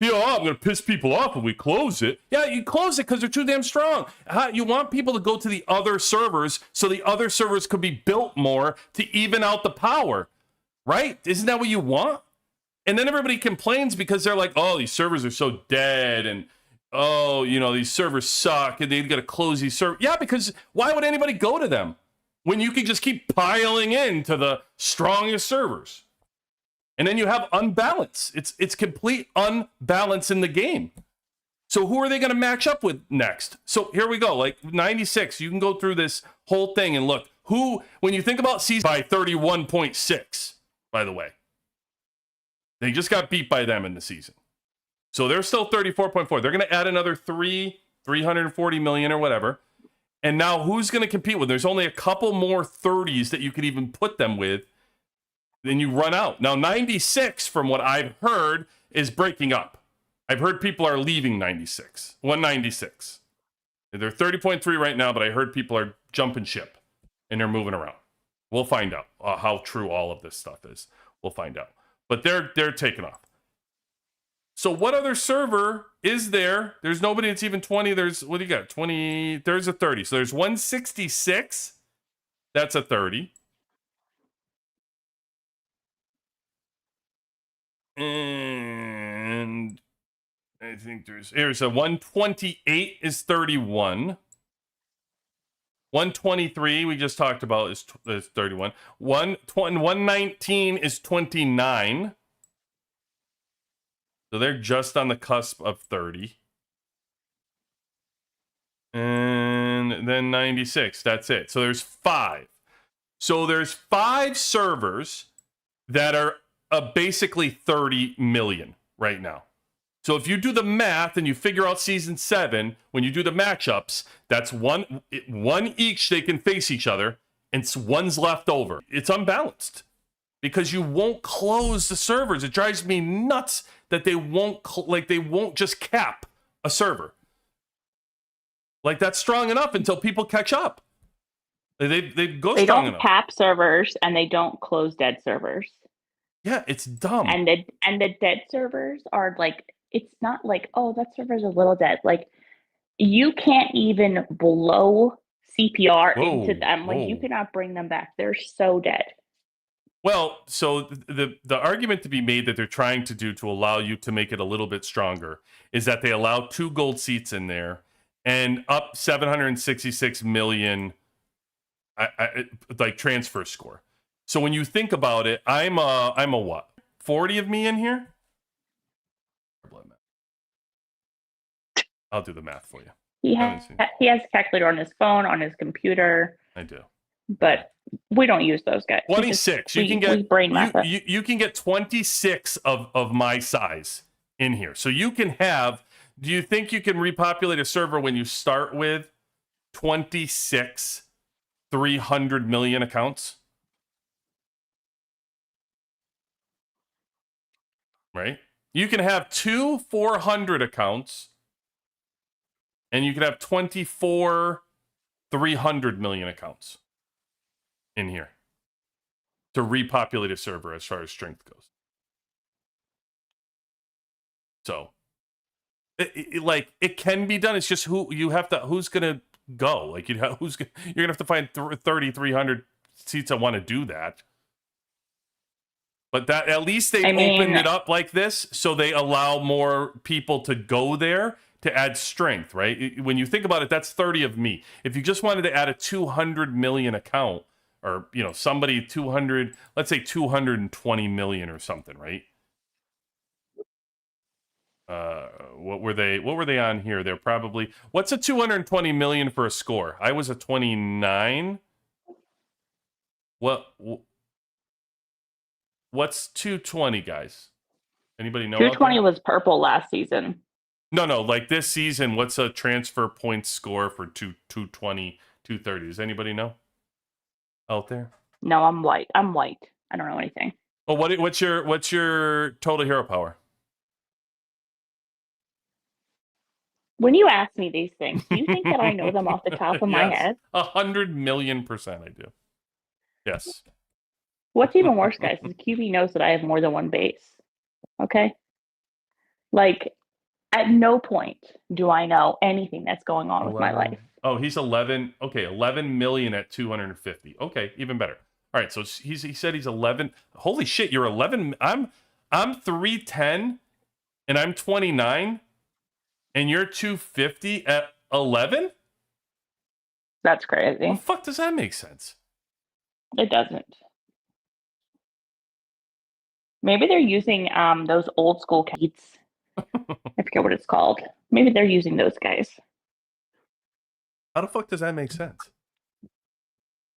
I'm going to piss people off when we close it. Yeah, you close it because they're too damn strong. You want people to go to the other servers so the other servers could be built more to even out the power, right? Isn't that what you want? And then everybody complains because they're like, oh, these servers are so dead, and oh, these servers suck, and they've got to close these servers. Yeah, because why would anybody go to them when you can just keep piling into the strongest servers? And then you have unbalance. It's complete unbalance in the game. So who are they going to match up with next? So here we go. Like 96, you can go through this whole thing and look. When you think about season by 31.6, by the way, they just got beat by them in the season. So they're still 34.4. They're going to add another 340 million or whatever. And now who's going to compete with? There's only a couple more 30s that you could even put them with. Then you run out. Now, 96, from what I've heard, is breaking up. I've heard people are leaving 96. 196. They're 30.3 right now, but I heard people are jumping ship, and they're moving around. We'll find out how true all of this stuff is. We'll find out. But they're taking off. So what other server is there? There's nobody that's even 20. What do you got? 20. There's a 30. So there's 166. That's a 30. And I think here's a 128 is 31. 123 we just talked about is 31. 119 is 29. So they're just on the cusp of 30. And then 96, that's it. So there's 5. So there's 5 servers that are basically 30 million right now. So if you do the math and you figure out season 7, when you do the matchups, that's one each they can face each other, and one's left over. It's unbalanced because you won't close the servers. It drives me nuts that they won't just cap a server. Like, that's strong enough until people catch up. They go they strong don't enough. cap servers and they don't close dead servers. Yeah, it's dumb. And the dead servers are like, it's not like, oh, that server's a little dead. Like, you can't even blow CPR into them. Like, you cannot bring them back. They're so dead. Well, so the argument to be made that they're trying to do to allow you to make it a little bit stronger is that they allow 2 gold seats in there and up 766 million like transfer score. So when you think about it, I'm a what? 40 of me in here? I'll do the math for you. He has a calculator on his phone, on his computer. I do. But we don't use those guys. 26. You can get 26 of my size in here. So you can have, do you think you can repopulate a server when you start with 26 300 million accounts? Right? You can have 2 400 accounts, and you can have 24 300 million accounts in here to repopulate a server as far as strength goes. So it can be done. It's just who's gonna go? Like, you're gonna have to find 300 seats that want to do that. But that, at least they opened it up like this, so they allow more people to go there to add strength, right? When you think about it, that's 30 of me. If you just wanted to add a 200 million account, or somebody 200, let's say 220 million or something, right? What were they on here? They're probably, what's a 220 million for a score? I was a 29. What's 220, guys? Anybody know? 220 was purple last season. No, like this season, what's a transfer point score for 220, 230? Does anybody know out there? No, I'm white. I don't know anything. Well, what's your total hero power? When you ask me these things, do you think that I know them off the top of my Yes, head? 100,000,000% I do. Yes. What's even worse, guys, is QB knows that I have more than one base. Okay? Like, at no point do I know anything that's going on with my 11. life. Oh, he's 11. Okay, 11 million at 250. Okay, even better. All right, so he said he's 11. Holy shit, you're 11. I'm 310 and I'm 29 and you're 250 at 11? That's The crazy. fuck does that make sense? It doesn't. Maybe they're using those old school kites. I forget what it's called. Maybe they're using those guys. How the fuck does that make sense?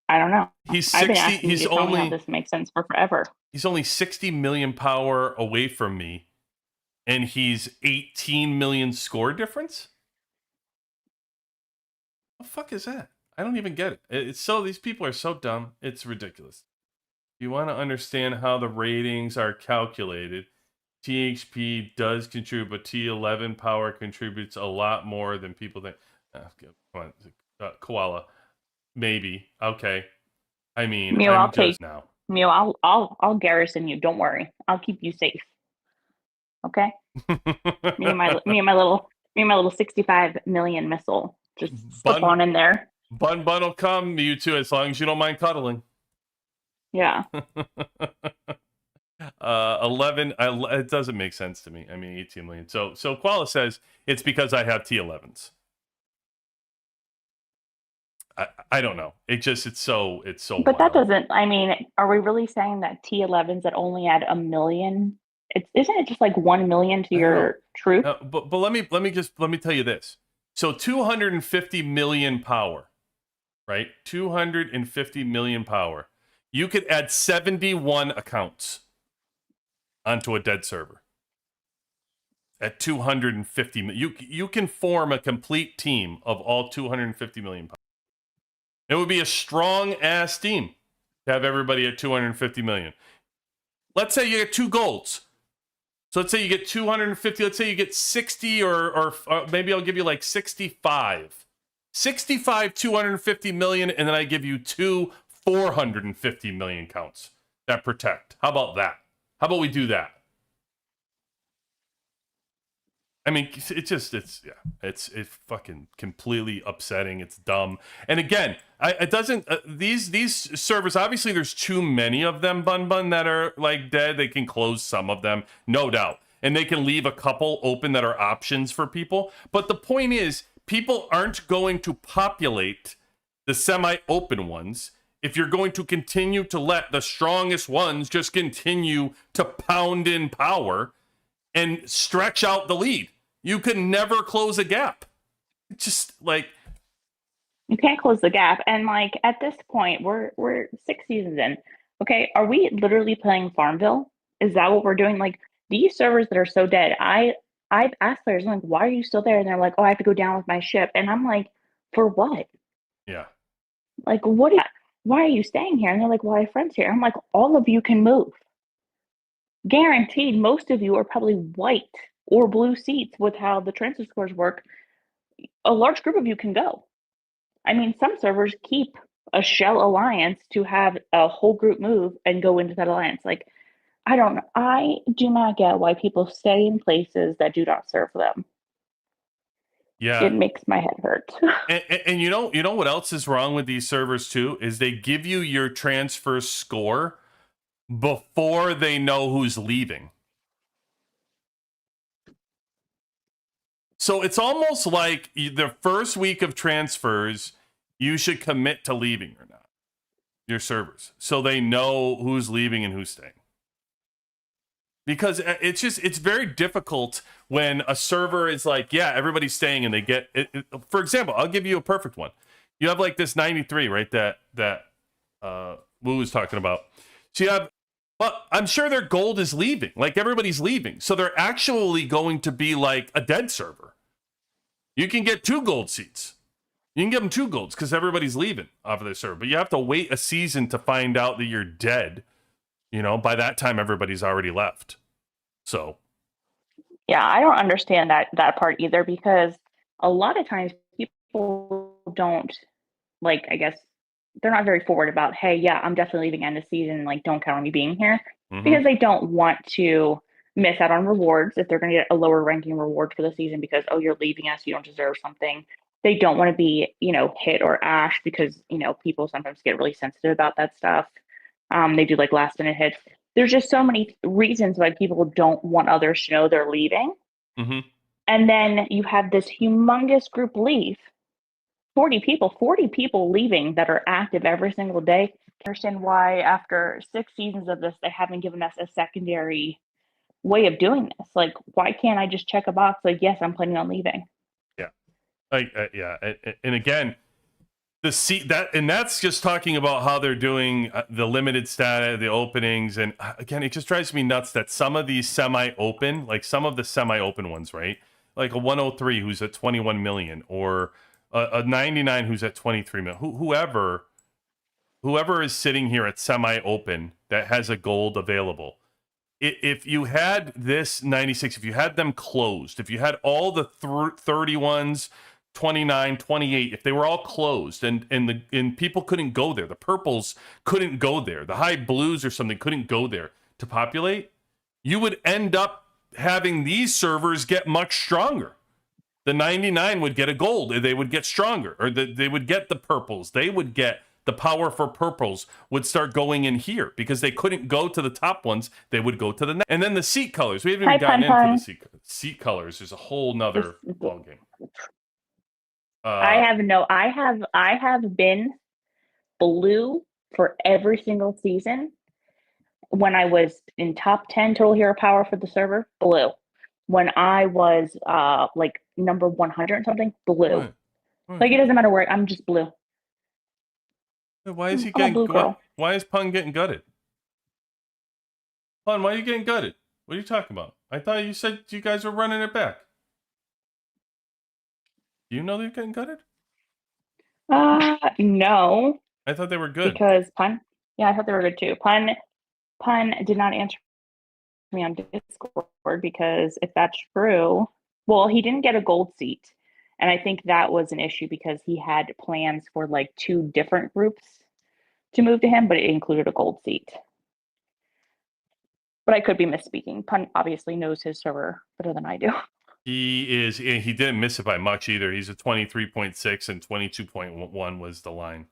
I don't know. He's I've been 60. asking you He's to tell me how only this makes sense for forever. he's only 60 million power away from me, and he's 18 million score difference. What the fuck is that? I don't even get it. It's so these people are so dumb. It's ridiculous. If you want to understand how the ratings are calculated, THP does contribute, but T11 power contributes a lot more than people think. Come on, Koala. Maybe. Okay. I mean, Mew, I'm I'll just take now. Mew. I'll garrison you. Don't worry. I'll keep you safe. Okay. Me and my little 65 million missile. Just slip on in there. BunBun will come, you two, as long as you don't mind cuddling. Yeah. 11. It doesn't make sense to me. I mean, 18 million. So Koala says it's because I have T11s. I don't know. It's so. But wild. that doesn't. I mean, are we really saying that T11s that only add a million? Isn't it just like 1 million to your troop? But let me tell you this. So 250 million power, right? 250 million power. You could add 71 accounts onto a dead server. At 250 million, you can form a complete team of all 250 million power. It would be a strong ass team to have everybody at 250 million. Let's say you get 2 golds. So let's say you get 250. Let's say you get 60 or maybe I'll give you like 65. 65, 250 million, and then I give you 2 450 million counts that protect. How about that? How about we do that? I mean, it's fucking completely upsetting. It's dumb. And again, it doesn't. These servers, obviously, there's too many of them, BunBun, that are like dead. They can close some of them, no doubt, and they can leave a couple open that are options for people. But the point is, people aren't going to populate the semi-open ones if you're going to continue to let the strongest ones just continue to pound in power and stretch out the lead. You can never close a gap. It's just like you can't close the gap. And like at this point, we're 6 seasons in. Okay, are we literally playing Farmville? Is that what we're doing? Like these servers that are so dead. I've asked players, I'm like, why are you still there? And they're like, oh, I have to go down with my ship. And I'm like, for what? Yeah. Like, why are you staying here? And they're like, well, I have friends here. I'm like, all of you can move. Guaranteed, most of you are probably white or blue seats with how the transfer scores work. A large group of you can go. I mean, some servers keep a shell alliance to have a whole group move and go into that alliance. Like, I don't know. I do not get why people stay in places that do not serve them. Yeah. It makes my head hurt. And you know what else is wrong with these servers too is they give you your transfer score before they know who's leaving. So it's almost like the first week of transfers, you should commit to leaving or not your servers so they know who's leaving and who's staying. Because it's very difficult when a server is like, yeah, everybody's staying and they get it. For example, I'll give you a perfect one. You have like this 93, right? That Wu was talking about. So you have, well, I'm sure their gold is leaving. Like everybody's leaving. So they're actually going to be like a dead server. You can get 2 gold seats. You can give them 2 golds because everybody's leaving off of their server. But you have to wait a season to find out that you're dead. You know, by that time, everybody's already left. So. Yeah, I don't understand that part either because a lot of times people don't, like, I guess they're not very forward about, hey, yeah, I'm definitely leaving end of season, like, don't count on me being here, because they don't want to miss out on rewards if they're going to get a lower ranking reward for the season because, oh, you're leaving us, you don't deserve something. They don't want to be, hit or ash because, people sometimes get really sensitive about that stuff. They do like last minute hits. There's just so many reasons why people don't want others to know they're leaving. And then you have this humongous group leave. 40 people leaving that are active every single day. I understand why after 6 seasons of this, they haven't given us a secondary way of doing this. Like, why can't I just check a box like, yes, I'm planning on leaving? Yeah. Yeah. And again, that's just talking about how they're doing the limited status, the openings. And again, it just drives me nuts that some of these semi-open, like some of the semi-open ones, right? Like a 103 who's at 21 million, or a 99 who's at 23 million. Whoever is sitting here at semi-open that has a gold available, if you had this 96, if you had them closed, if you had all the 31s, 29, 28, if they were all closed and people couldn't go there, the purples couldn't go there, the high blues or something couldn't go there to populate, you would end up having these servers get much stronger. The 99 would get a gold, they would get stronger, or they would get the purples, they would get the power for purples would start going in here because they couldn't go to the top ones. They would go to the next. And then the seat colors. We haven't even gotten into the seat colors. There's a whole nother ball game. I have been blue for every single season. When I was in top 10 total hero power for the server, blue. When I was like number 100 and something, blue. Right. Like, it doesn't matter where, I'm just blue. Why is he getting? Why is Pun getting gutted? Pun, why are you getting gutted? What are you talking about? I thought you said you guys were running it back. Do you know they're getting gutted? No. I thought they were good. Because Pun, yeah, I thought they were good too. Pun did not answer me on Discord because if that's true, well, he didn't get a gold seat. And I think that was an issue because he had plans for like 2 different groups to move to him, but it included a gold seat. But I could be misspeaking. Pun obviously knows his server better than I do. He didn't miss it by much either. He's a 23.6 and 22.1 was the line.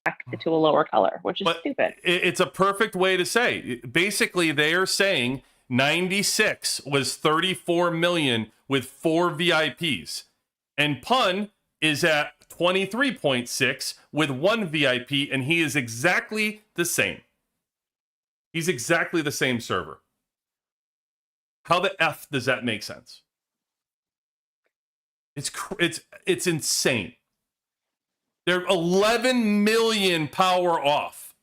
Back to a lower color, which is stupid. It's a perfect way to say. Basically, they are saying 96 was 34 million with 4 VIPs. And Pun is at 23.6 with 1 VIP, and he is exactly the same. He's exactly the same server. How the F does that make sense? It's insane. They're 11 million power off,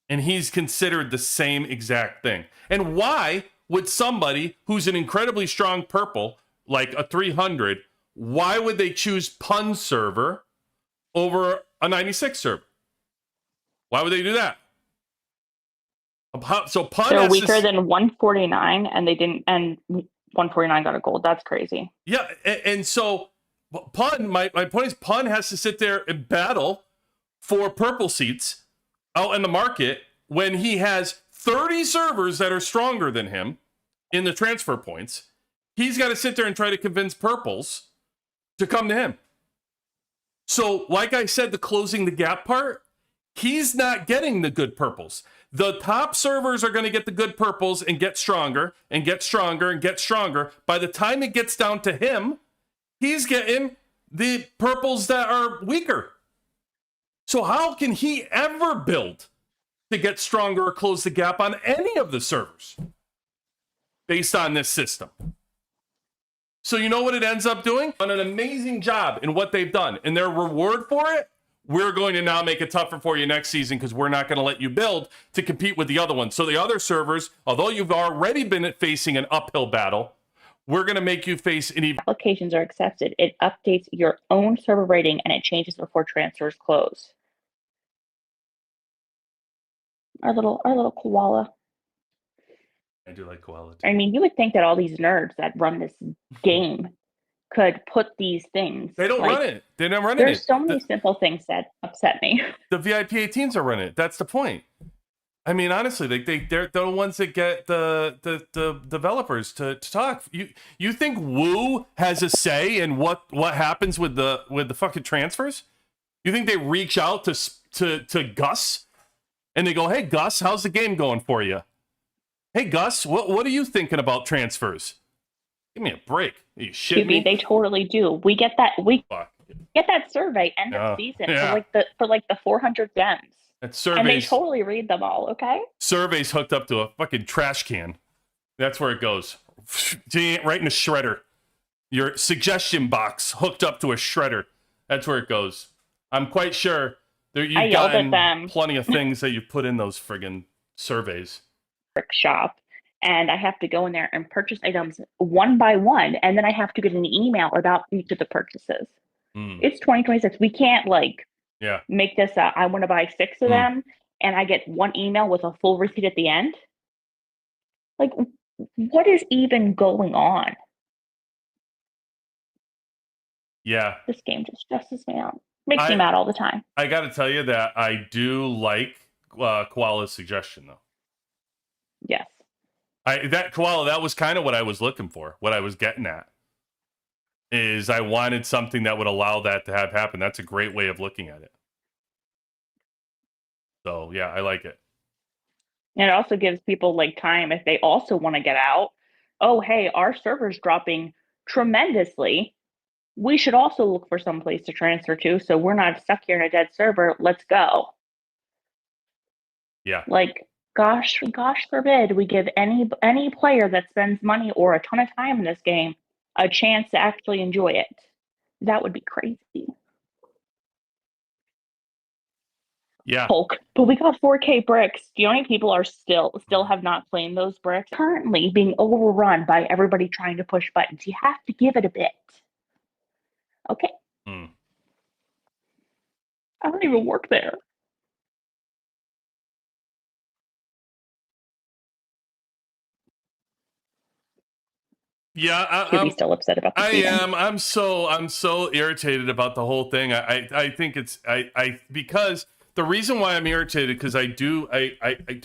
and he's considered the same exact thing. And why would somebody who's an incredibly strong purple, like a 300, why would they choose Pun server over a 96 server? Why would they do that? So Pun, they're weaker than 149, and they didn't. And 149 got a gold. That's crazy. Yeah, and so Pun. My point is, Pun has to sit there and battle for purple seats out in the market when he has 30 servers that are stronger than him in the transfer points. He's got to sit there and try to convince purples to come to him. So, like I said, the closing the gap part, he's not getting the good purples. The top servers are going to get the good purples and get stronger and get stronger and get stronger. By the time it gets down to him, he's getting the purples that are weaker. So how can he ever build to get stronger or close the gap on any of the servers based on this system? So you know what it ends up doing? On an amazing job in what they've done. And their reward for it, we're going to now make it tougher for you next season because we're not going to let you build to compete with the other ones. So the other servers, although you've already been facing an uphill battle, we're going to make you face an even... Applications are accepted. It updates your own server rating and it changes before transfers close. Our little koala. I do like koala too. I mean, you would think that all these nerds that run this game could put these things. They don't run it. They don't run it. There's so many simple things that upset me. The VIP 18s are running it. That's the point. I mean, honestly, they're the ones that get the developers to talk. You think Woo has a say in what happens with the fucking transfers? You think they reach out to Gus and they go, "Hey Gus, how's the game going for you? Hey Gus, what are you thinking about transfers? Give me a break. Are you shitting me?" They totally do. We get that survey end of season for the 400 gems. And they totally read them all, okay? Surveys hooked up to a fucking trash can. That's where it goes. Right in the shredder. Your suggestion box hooked up to a shredder. That's where it goes. I'm quite sure you've gotten plenty of things that you put in those friggin' surveys. Shop, and I have to go in there and purchase items one by one, and then I have to get an email about each of the purchases. It's 2026. We can't make this I want to buy 6 of them and I get one email with a full receipt at the end. Like, what is even going on? Yeah. This game just stresses me out. Makes me mad all the time. I got to tell you that I do like Koala's suggestion, though. Yes. Koala, that was kind of what I was looking for, what I was getting at. Is I wanted something that would allow that to happen. That's a great way of looking at it. So, yeah, I like it. And it also gives people time if they also want to get out. Oh, hey, our server's dropping tremendously. We should also look for some place to transfer to so we're not stuck here in a dead server. Let's go. Yeah. Gosh forbid we give any player that spends money or a ton of time in this game a chance to actually enjoy it. That would be crazy. Yeah. Hulk. But we got 4K bricks. Do you know how many people are still have not claimed those bricks? Currently being overrun by everybody trying to push buttons. You have to give it a bit. Okay. I don't even work there. Yeah, I'm still upset about the season. I'm so irritated about the whole thing. I think it's because the reason why I'm irritated because I do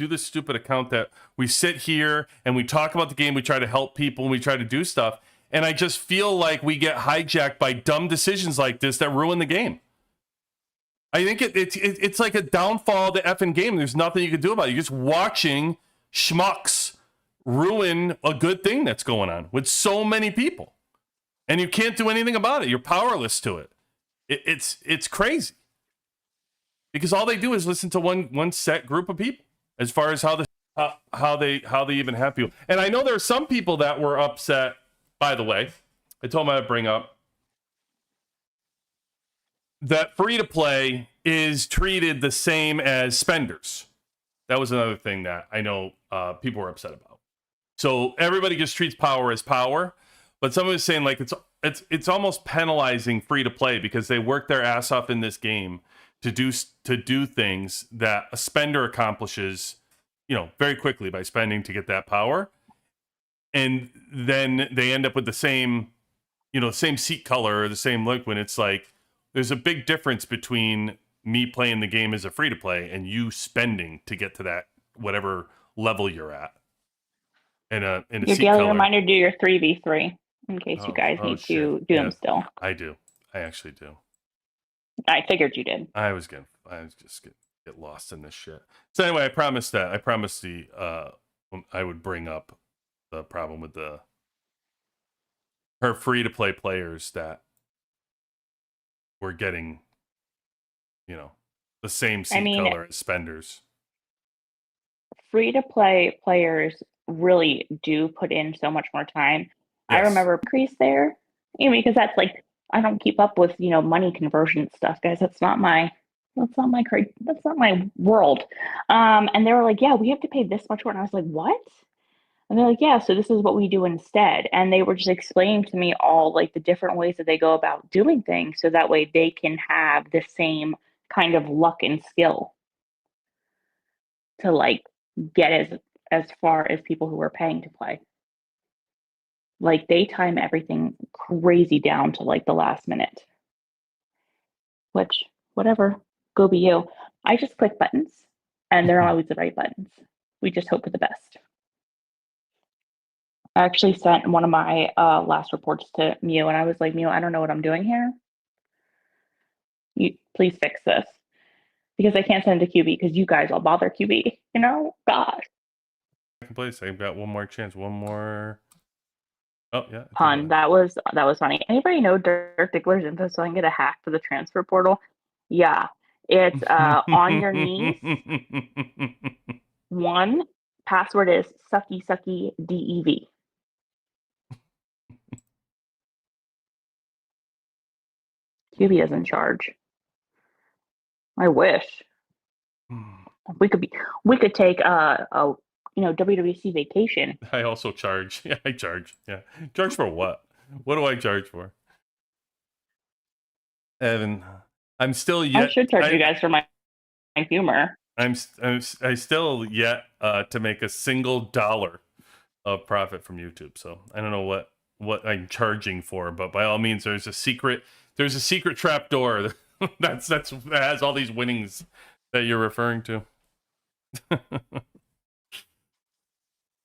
this stupid account that we sit here and we talk about the game, we try to help people and we try to do stuff, and I just feel like we get hijacked by dumb decisions like this that ruin the game. I think it's like a downfall of the effing game. There's nothing you can do about it. You're just watching schmucks ruin a good thing that's going on with so many people, and you can't do anything about it. You're powerless to it. It's crazy because all they do is listen to one set group of people as far as how they even have people. And I know there are some people that were upset. By the way, I told them I'd bring up that free to play is treated the same as spenders. That was another thing that I know people were upset about. So everybody just treats power as power, but someone was saying it's almost penalizing free to play because they work their ass off in this game to do things that a spender accomplishes, very quickly by spending to get that power, and then they end up with the same, same seat color or the same look when it's like there's a big difference between me playing the game as a free to play and you spending to get to that whatever level you're at. Your daily reminder to do your 3v3 in case you guys need to do them still. I do. I actually do. I figured you did. I was just get lost in this shit. So anyway, I promised I would bring up the problem with her free to play players that were getting, the same seat color as spenders. Free to play players really do put in so much more time. Yes. I remember increase there, because that's I don't keep up with money conversion stuff, guys. That's not my world. And they were like, yeah, we have to pay this much more. And I was like, what? And they're like, yeah, so this is what we do instead. And they were just explaining to me all the different ways that they go about doing things, so that way they can have the same kind of luck and skill to get as far as people who are paying to play. Like they time everything crazy down to like the last minute. Which, whatever, go be you. I just click buttons, and they're not always the right buttons. We just hope for the best. I actually sent one of my last reports to Mew, and I was like, Mew, I don't know what I'm doing here. You please fix this because I can't send it to QB because you guys all bother QB. You know, God. Second place. I've got one more chance. One more. Oh yeah. Pun. That was funny. Anybody know Dirk Diggler's info so I can get a hack for the transfer portal? Yeah, it's on your knees. One password is sucky sucky dev. QB is in charge. I wish we could take a WWC vacation. I also charge. Yeah, I charge. Yeah, charge for what? What do I charge for? Evan, I'm still yet. I should charge you guys for my humor. I still yet to make a single $1 of profit from YouTube. So I don't know what I'm charging for, but by all means, there's a secret trap door that has all these winnings that you're referring to.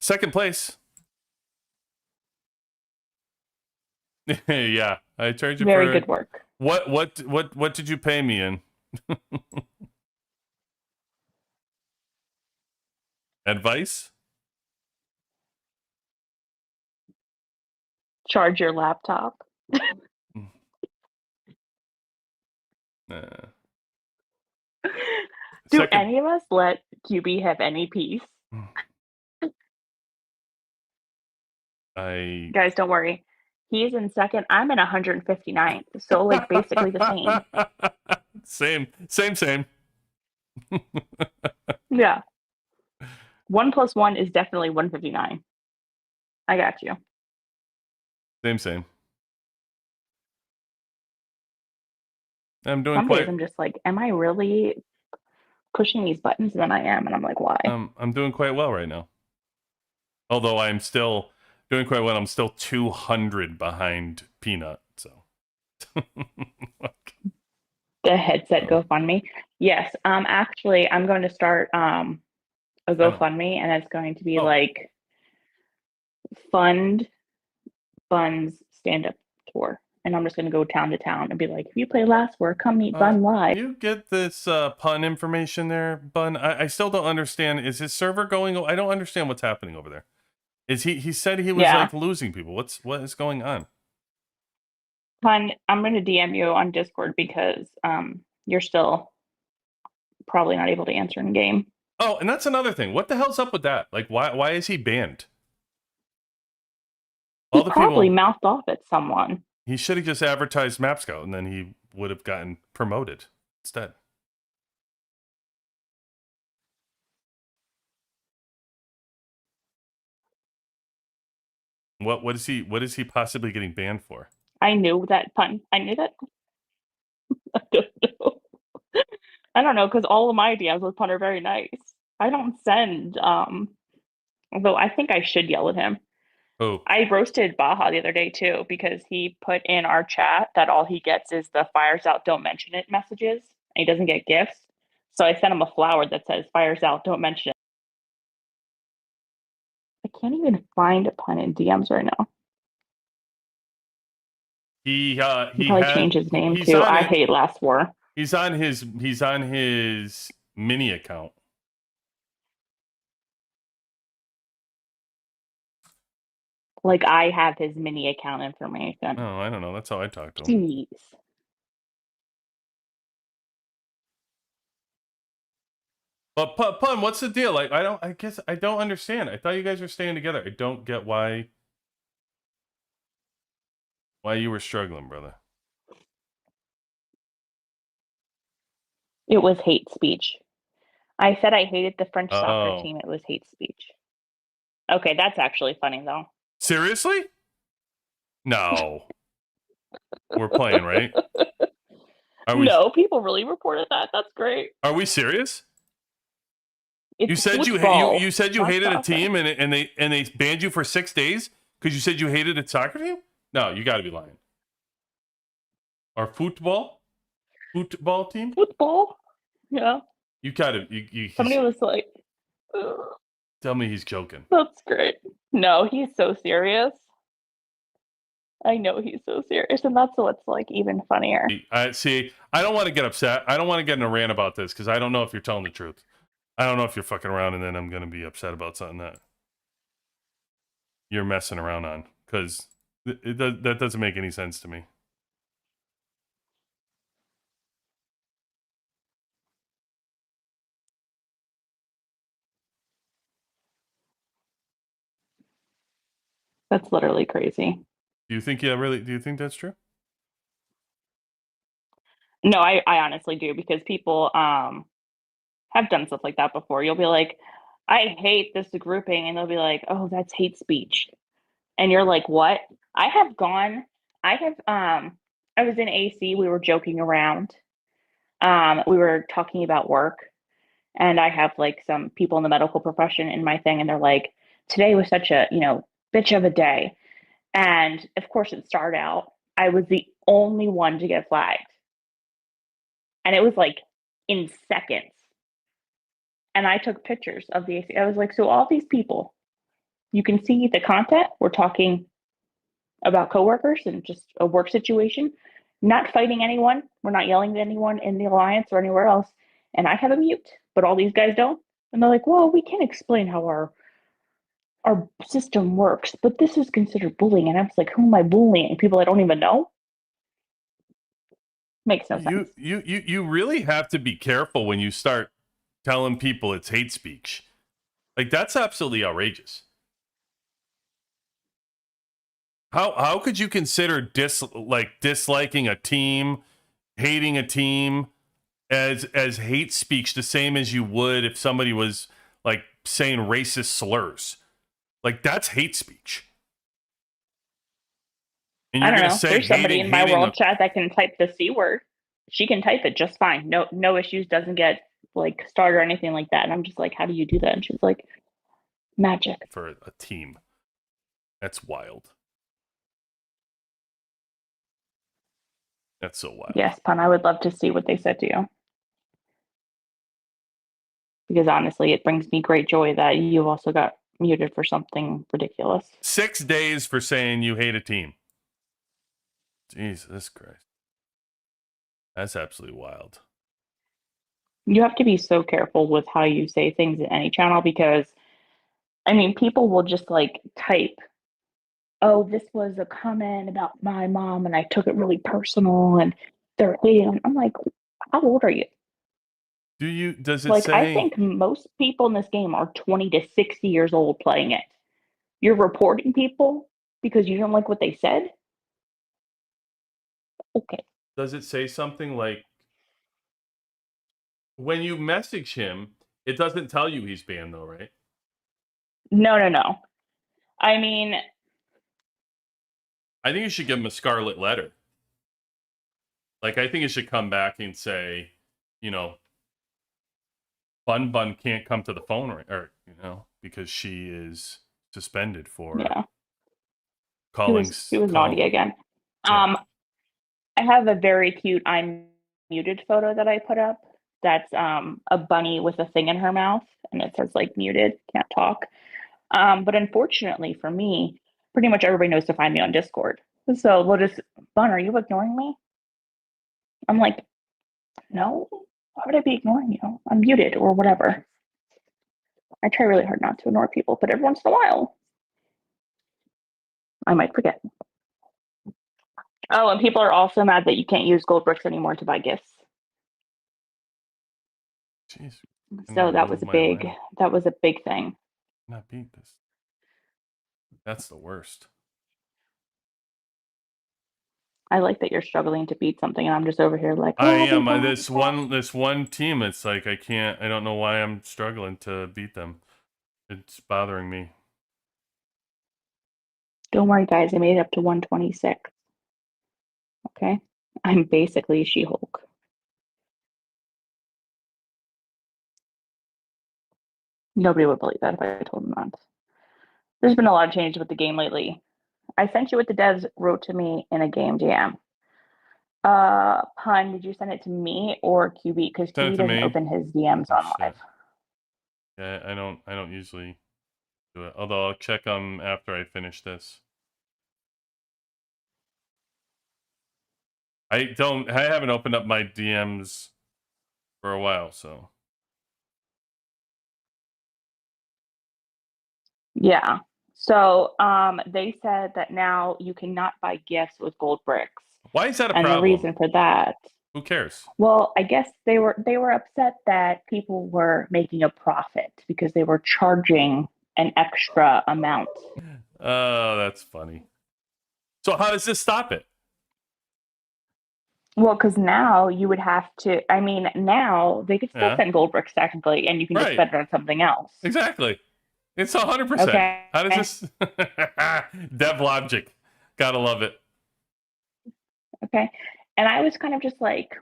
Second place. Yeah, I charge you very for good work. What did you pay me in? Advice? Charge your laptop. Do any of us let QB have any peace? Guys, don't worry. He's in second. I'm in 159th. So like basically the same. Same. Yeah. 1 + 1 is definitely 159. I got you. Same. I'm doing Some days I'm just like, am I really pushing these buttons? And then I am, and I'm like, why? I'm doing quite well right now. Although I'm still doing quite well. I'm still 200 behind Peanut. So the headset GoFundMe. Yes. Actually, I'm going to start a GoFundMe, and it's going to be like fund Bun's stand-up tour. And I'm just going to go town to town and be like, if you play last word, come meet Bun live. You get this pun information there, Bun? I still don't understand. Is his server going? I don't understand what's happening over there. Is he said he was like losing people. What is going on? Pun, I'm going to DM you on Discord because you're still probably not able to answer in game. Oh, and that's another thing. What the hell's up with that? Like, why is he banned? He probably mouthed off at someone. He should have just advertised Map Scout, and then he would have gotten promoted instead. What is he possibly getting banned for? I knew that pun. I knew that. I don't know. I don't know because all of my DMs with pun are very nice. I don't send. Although I think I should yell at him. Oh. I roasted Baja the other day too because he put in our chat that all he gets is the fires out, don't mention it messages. And he doesn't get gifts. So I sent him a flower that says fires out, don't mention it. I can't even find a pun in DMs right now. He probably changed his name to I hate last war. He's on his mini account. Like I have his mini account information. Oh, I don't know. That's how I talk to him. Jeez. But Pun, what's the deal? Like, I guess I don't understand. I thought you guys were staying together. I don't get why you were struggling, brother. It was hate speech. I said I hated the French soccer team. It was hate speech. Okay, that's actually funny though. Seriously? No. We're playing, right? No, people really reported that. That's great. Are we serious? It's you said you hated a team and they banned you for 6 days Because you said you hated a soccer team? No, you got to be lying. Or football team? Football? Yeah. You got to. Somebody was like, "Ugh, Tell me he's joking. that's great." No, he's so serious. I know he's so serious, and that's what's like even funnier. I see. I don't want to get upset. I don't want to get in a rant about this because I don't know if you're telling the truth. I don't know if you're fucking around, and then I'm gonna be upset about something that you're messing around on because that doesn't make any sense to me. That's literally crazy. Do you think? Yeah, really? Do you think that's true? No, I honestly do, because people have done stuff like that before. You'll be like, I hate this grouping, and they'll be like, oh, that's hate speech. And you're like, what? I have I was in AC, we were joking around. We were talking about work, and I have like some people in the medical profession in my thing, and they're like, today was such a, bitch of a day. And of course it started out, I was the only one to get flagged. And it was like in seconds. And I took pictures of the AC. I was like, so all these people, you can see the content. We're talking about coworkers and just a work situation, not fighting anyone. We're not yelling at anyone in the alliance or anywhere else. And I have a mute, but all these guys don't. And they're like, well, we can't explain how our system works, but this is considered bullying. And I was like, who am I bullying? People I don't even know? Makes no sense. You really have to be careful when you start telling people it's hate speech. Like, that's absolutely outrageous. How could you consider disliking a team, hating a team as hate speech, the same as you would if somebody was like saying racist slurs? Like, that's hate speech. And I you're don't gonna know. say There's somebody in my world a, chat that can type the C word. She can type it just fine. No issues, doesn't get like started or anything like that. And I'm just like, how do you do that? And she's like, magic. for a team. That's wild. That's so wild. Yes, Pun, I would love to see what they said to you. Because honestly, it brings me great joy that you also got muted for something ridiculous. 6 days for saying you hate a team. Jesus Christ. That's absolutely wild. You have to be so careful with how you say things in any channel, because I mean, people will just like type, oh, this was a comment about my mom and I took it really personal and they're hating. I'm like, how old are you? Does it Like, say? I think most people in this game are 20 to 60 years old playing it. You're reporting people because you don't like what they said? Okay. Does it say something like, when you message him, it doesn't tell you he's banned though, right? No. I mean, I think you should give him a scarlet letter. Like, I think it should come back and say, BunBun can't come to the phone, or because she is suspended for calling. He was naughty again. Yeah. I have a very cute I'm muted photo that I put up. That's a bunny with a thing in her mouth, and it says like muted, can't talk. But unfortunately for me, pretty much everybody knows to find me on Discord. So we'll just, Bun, are you ignoring me? I'm like, no, why would I be ignoring you? I'm muted or whatever. I try really hard not to ignore people, but every once in a while, I might forget. Oh, and people are also mad that you can't use gold bricks anymore to buy gifts. Jeez. So that was a big thing. Not beat this. That's the worst. I like that you're struggling to beat something, and I'm just over here like, I am. This one team, it's like I don't know why I'm struggling to beat them. It's bothering me. Don't worry, guys. I made it up to 126. Okay? I'm basically She-Hulk. Nobody would believe that if I told them that. There's been a lot of change with the game lately. I sent you what the devs wrote to me in a game DM. Pun, did you send it to me or QB? Because Send it QB to doesn't me. open his DMs Oh, on live. shit. Yeah, I don't usually do it. Although I'll check them after I finish this. I haven't opened up my DMs for a while, so. Yeah. So they said that now you cannot buy gifts with gold bricks. Why is that a And the problem? reason for that, Who cares? well, I guess they were upset that people were making a profit because they were charging an extra amount. Oh, that's funny. So how does this stop it? Well, because now you would have to. I mean, now they could still Yeah, send gold bricks technically, and you can just right. spend it on something else. Exactly. It's 100%. Okay. How does this? Dev logic. Gotta love it. Okay. And I was kind of just like,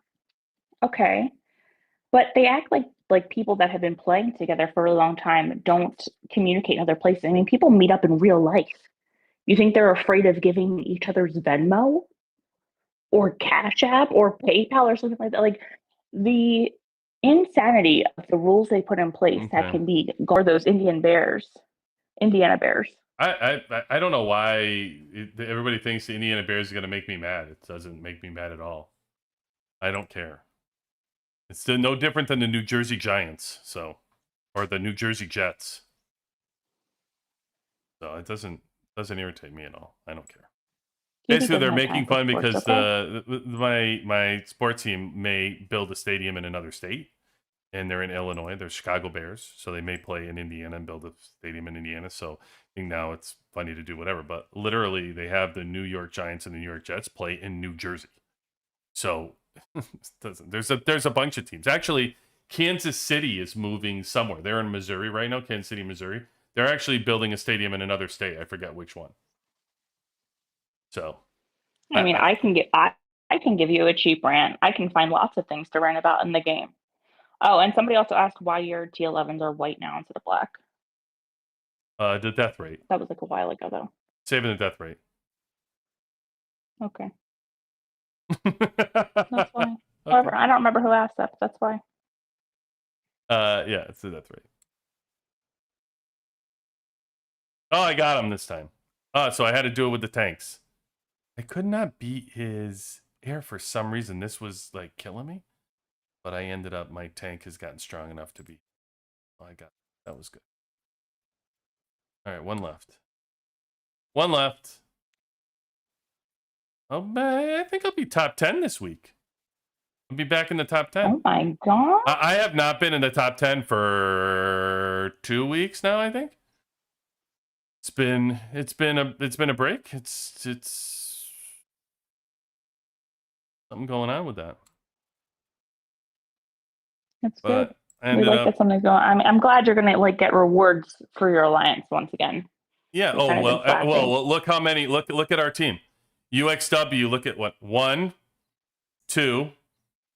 okay, but they act like people that have been playing together for a long time don't communicate in other places. I mean, people meet up in real life. You think they're afraid of giving each other's Venmo or Cash App or PayPal or something like that? Like the insanity of the rules they put in place that Okay. can be guard those Indiana Bears. I don't know why everybody thinks the Indiana Bears is gonna make me mad. It doesn't make me mad at all. I don't care. It's still no different than the New Jersey Giants, so, or the New Jersey Jets. So it doesn't irritate me at all. I don't care. Basically, they're making fun because my sports team may build a stadium in another state, and they're in Illinois. They're Chicago Bears, so they may play in Indiana and build a stadium in Indiana. So I think now it's funny to do whatever, but literally they have the New York Giants and the New York Jets play in New Jersey. So there's a bunch of teams. Actually, Kansas City is moving somewhere. They're in Missouri right now, Kansas City, Missouri. They're actually building a stadium in another state. I forget which one. So I mean, I can give you a cheap rant. I can find lots of things to rant about in the game. Oh, and somebody also asked why your T11s are white now instead of black. the death rate. That was like a while ago, though. Saving the death rate. Okay, That's that's why. However, I don't remember who asked that, but that's why. Yeah, it's the death rate. Oh, I got him this time. Oh, so I had to do it with the tanks. I could not beat his air for some reason. This was like killing me. But I ended up, my tank has gotten strong enough to beat. Oh, that was good. All right, one left. One left. Oh, I think I'll be top 10 this week. I'll be back in the top 10. Oh my god! I have not been in the top 10 for 2 weeks now, I think. It's been a break. It's something going on with that. That's But good. I ended up, that something's going. I mean, I'm glad you're gonna like get rewards for your alliance once again. yeah. It's Oh kind of well, been slacking. well. Look how many. Look at our team. UXW. Look at what 1, 2,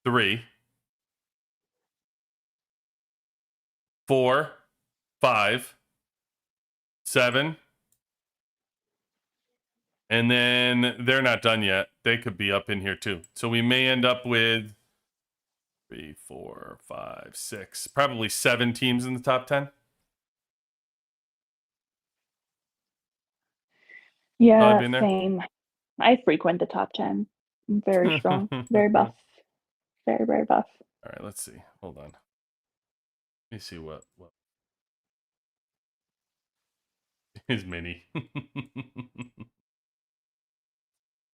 3, 4, 5, 7, and then they're not done yet. They could be up in here too. So we may end up with 3, 4, 5, 6, probably 7 teams in the top 10. Yeah, same. I frequent the top 10. I'm very strong, very buff, very, very buff. All right, let's see. Hold on. Let me see what is mini.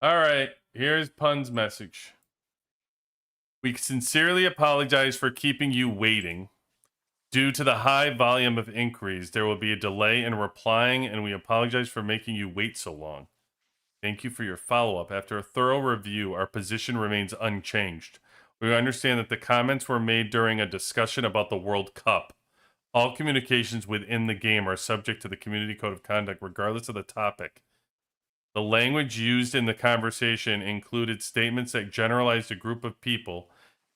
All right, here's Pun's message. We sincerely apologize for keeping you waiting. Due to the high volume of inquiries, there will be a delay in replying, and we apologize for making you wait so long. Thank you for your follow-up. After a thorough review, our position remains unchanged. We understand that the comments were made during a discussion about the World Cup. All communications within the game are subject to the Community Code of Conduct, regardless of the topic. The language used in the conversation included statements that generalized a group of people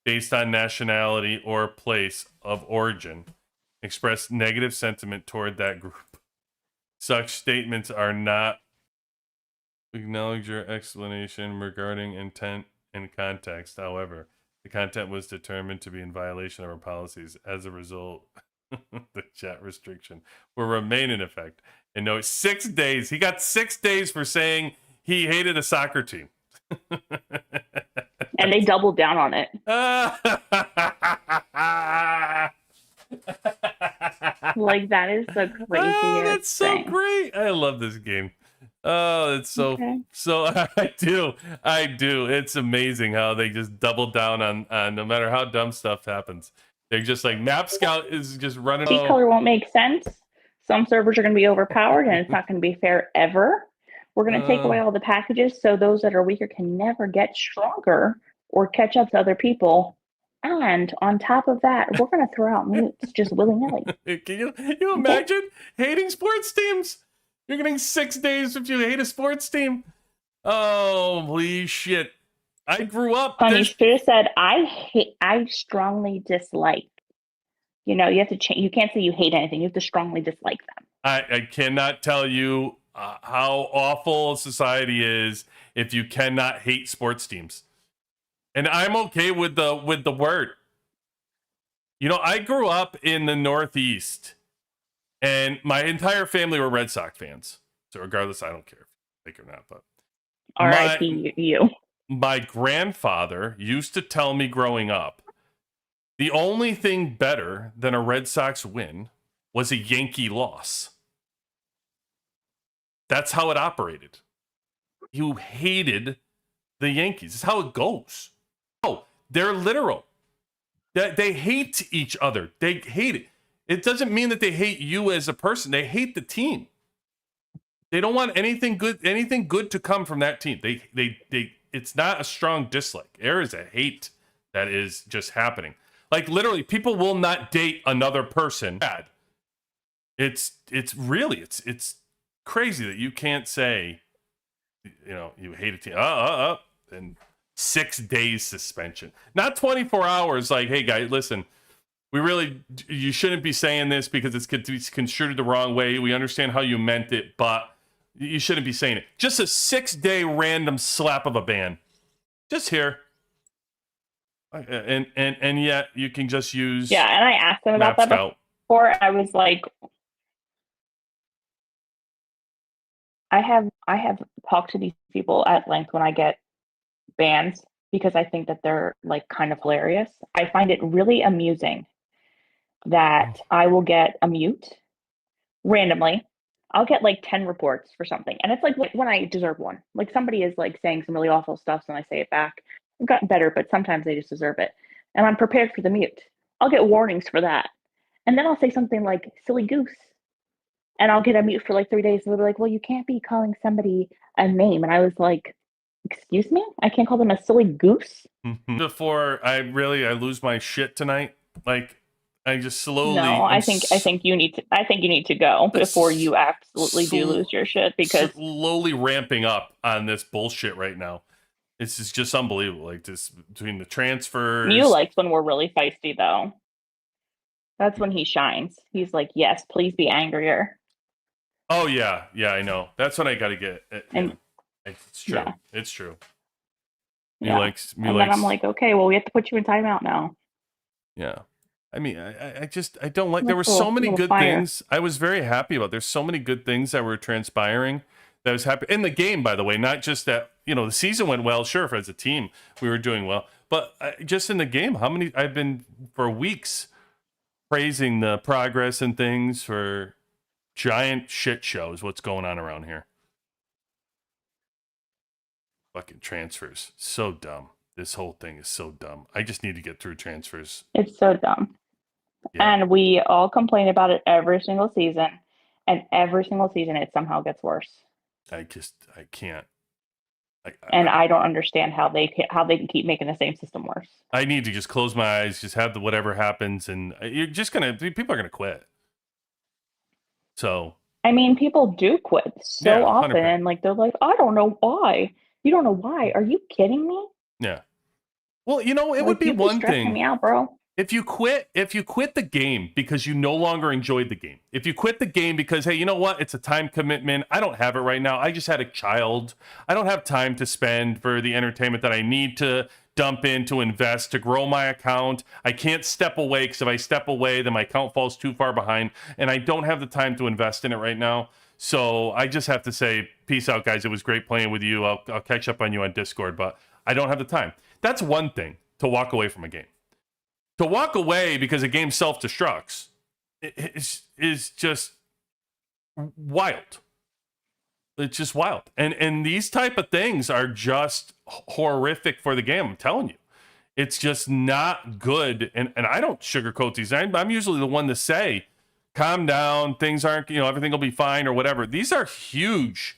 based on nationality or place of origin, expressed negative sentiment toward that group. Such statements are not acknowledge your explanation regarding intent and context. However, the content was determined to be in violation of our policies. As a result, the chat restriction will remain in effect. And no, 6 days. He got 6 days for saying he hated a soccer team. And they doubled down on it. Like, that is the craziest that's so thing. great. I love this game. Oh, it's so Okay. so I do. It's amazing how they just double down on no matter how dumb stuff happens. They're just like, Map Scout is just running. Key color won't make sense. Some servers are going to be overpowered, and it's not going to be fair ever. We're going to take away all the packages, so those that are weaker can never get stronger or catch up to other people. And on top of that, we're going to throw out mutes just willy-nilly. Can you imagine hating sports teams? You're getting 6 days if you hate a sports team. Oh, holy shit. I grew up. You should have said, I strongly dislike. You know, you have to change. You can't say you hate anything. You have to strongly dislike them. I cannot tell you how awful society is if you cannot hate sports teams. And I'm okay with the word. You know, I grew up in the Northeast, and my entire family were Red Sox fans. So regardless, I don't care if you think or not. But R.I.P. you. My grandfather used to tell me growing up, the only thing better than a Red Sox win was a Yankee loss. That's how it operated. You hated the Yankees. It's how it goes. Oh, they're literal. They hate each other. They hate it. It doesn't mean that they hate you as a person. They hate the team. They don't want anything good to come from that team. They it's not a strong dislike. There is a hate that is just happening. Like, literally, people will not date another person. It's really crazy that you can't say, you know, you hate a team. And 6 days suspension, not 24 hours. Like, hey guys, listen, you shouldn't be saying this because it's construed the wrong way. We understand how you meant it, but you shouldn't be saying it. Just a 6-day random slap of a ban, just here. And yet you can just use. Yeah, and I asked them about that before. I was like, I have talked to these people at length when I get bans because I think that they're like kind of hilarious. I find it really amusing that I will get a mute randomly. I'll get like 10 reports for something, and it's like when I deserve one. Like, somebody is like saying some really awful stuff, and I say it back. I've gotten better, but sometimes they just deserve it. And I'm prepared for the mute. I'll get warnings for that. And then I'll say something like silly goose. And I'll get a mute for like 3 days. And they'll be like, well, you can't be calling somebody a name. And I was like, excuse me? I can't call them a silly goose? Before I lose my shit tonight. Like, I just slowly. No, I think you need to go before you absolutely do lose your shit, because slowly ramping up on this bullshit right now. It's just unbelievable. Like, this between the transfers. Mew likes when we're really feisty, though. That's when he shines. He's like, yes, please be angrier. Oh yeah, I know. That's when I got to get. It's true. Yeah. It's true. Mew likes. Then I'm like, okay, well, we have to put you in timeout now. Yeah. I mean, I don't like. There were so many good things. I was very happy about. There's so many good things that were transpiring. That was happy in the game, by the way. Not just that, you know, the season went well. Sure, as a team, we were doing well, but just in the game, I've been for weeks praising the progress and things for giant shit shows. What's going on around here? Fucking transfers, so dumb. This whole thing is so dumb. I just need to get through transfers. It's so dumb. Yeah. And we all complain about it every single season, and every single season it somehow gets worse. I can't. I don't understand how they can keep making the same system worse. I need to just close my eyes, just have whatever happens, and people are gonna quit. So I mean, people do quit so often, 100%. And like they're like, I don't know why. You don't know why? Are you kidding me? Yeah. Well, you know, it would be one thing. Me out, bro. if you quit the game because you no longer enjoyed the game, if you quit the game because, hey, you know what, it's a time commitment, I don't have it right now, I just had a child, I don't have time to spend for the entertainment that I need to dump in to invest to grow my account, I can't step away because if I step away then my account falls too far behind and I don't have the time to invest in it right now. So I just have to say, peace out, guys. It was great playing with you. I'll catch up on you on Discord, but I don't have the time. That's one thing, to walk away from a game. To walk away because a game self-destructs is just wild. It's just wild. And these type of things are just horrific for the game, I'm telling you. It's just not good. And I don't sugarcoat these. I'm usually the one to say, calm down, things aren't, everything will be fine or whatever. These are huge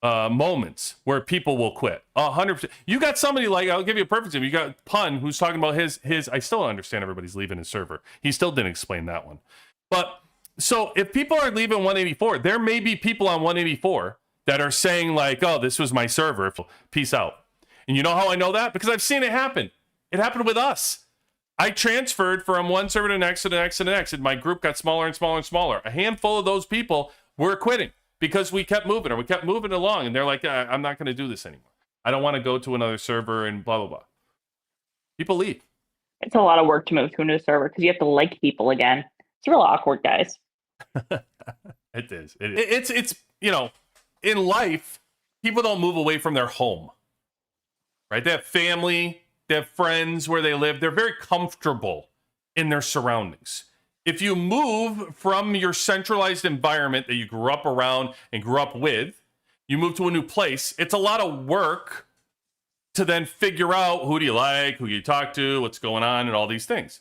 moments where people will quit. 100%. You got somebody like, I'll give you a perfect example. You got Pun who's talking about his, I still don't understand everybody's leaving his server. He still didn't explain that one. But so if people are leaving 184, there may be people on 184 that are saying like, oh, this was my server. Peace out. And you know how I know that? Because I've seen it happen. It happened with us. I transferred from one server to the next to the next to the next, and my group got smaller and smaller and smaller. A handful of those people were quitting because we kept moving along, and they're like, I'm not going to do this anymore. I don't want to go to another server and blah, blah, blah. People leave. It's a lot of work to move to a new server because you have to like people again. It's real awkward, guys. It is. It's in life, people don't move away from their home, right? They have family, they have friends where they live. They're very comfortable in their surroundings. If you move from your centralized environment that you grew up around and grew up with, you move to a new place, it's a lot of work to then figure out who do you like, who you talk to, what's going on, and all these things.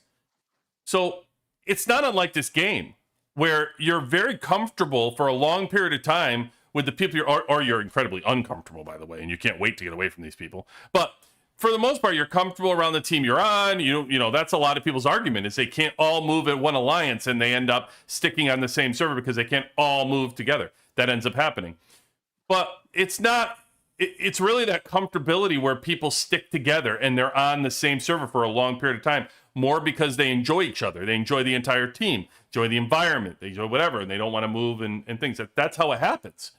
So it's not unlike this game where you're very comfortable for a long period of time with the people or you're incredibly uncomfortable, by the way, and you can't wait to get away from these people. But for the most part, you're comfortable around the team you're on. You know, that's a lot of people's argument is they can't all move at one alliance and they end up sticking on the same server because they can't all move together. That ends up happening. But it's not, it's really that comfortability where people stick together and they're on the same server for a long period of time, more because they enjoy each other. They enjoy the entire team, enjoy the environment, they enjoy whatever, and they don't want to move and things. That's how it happens.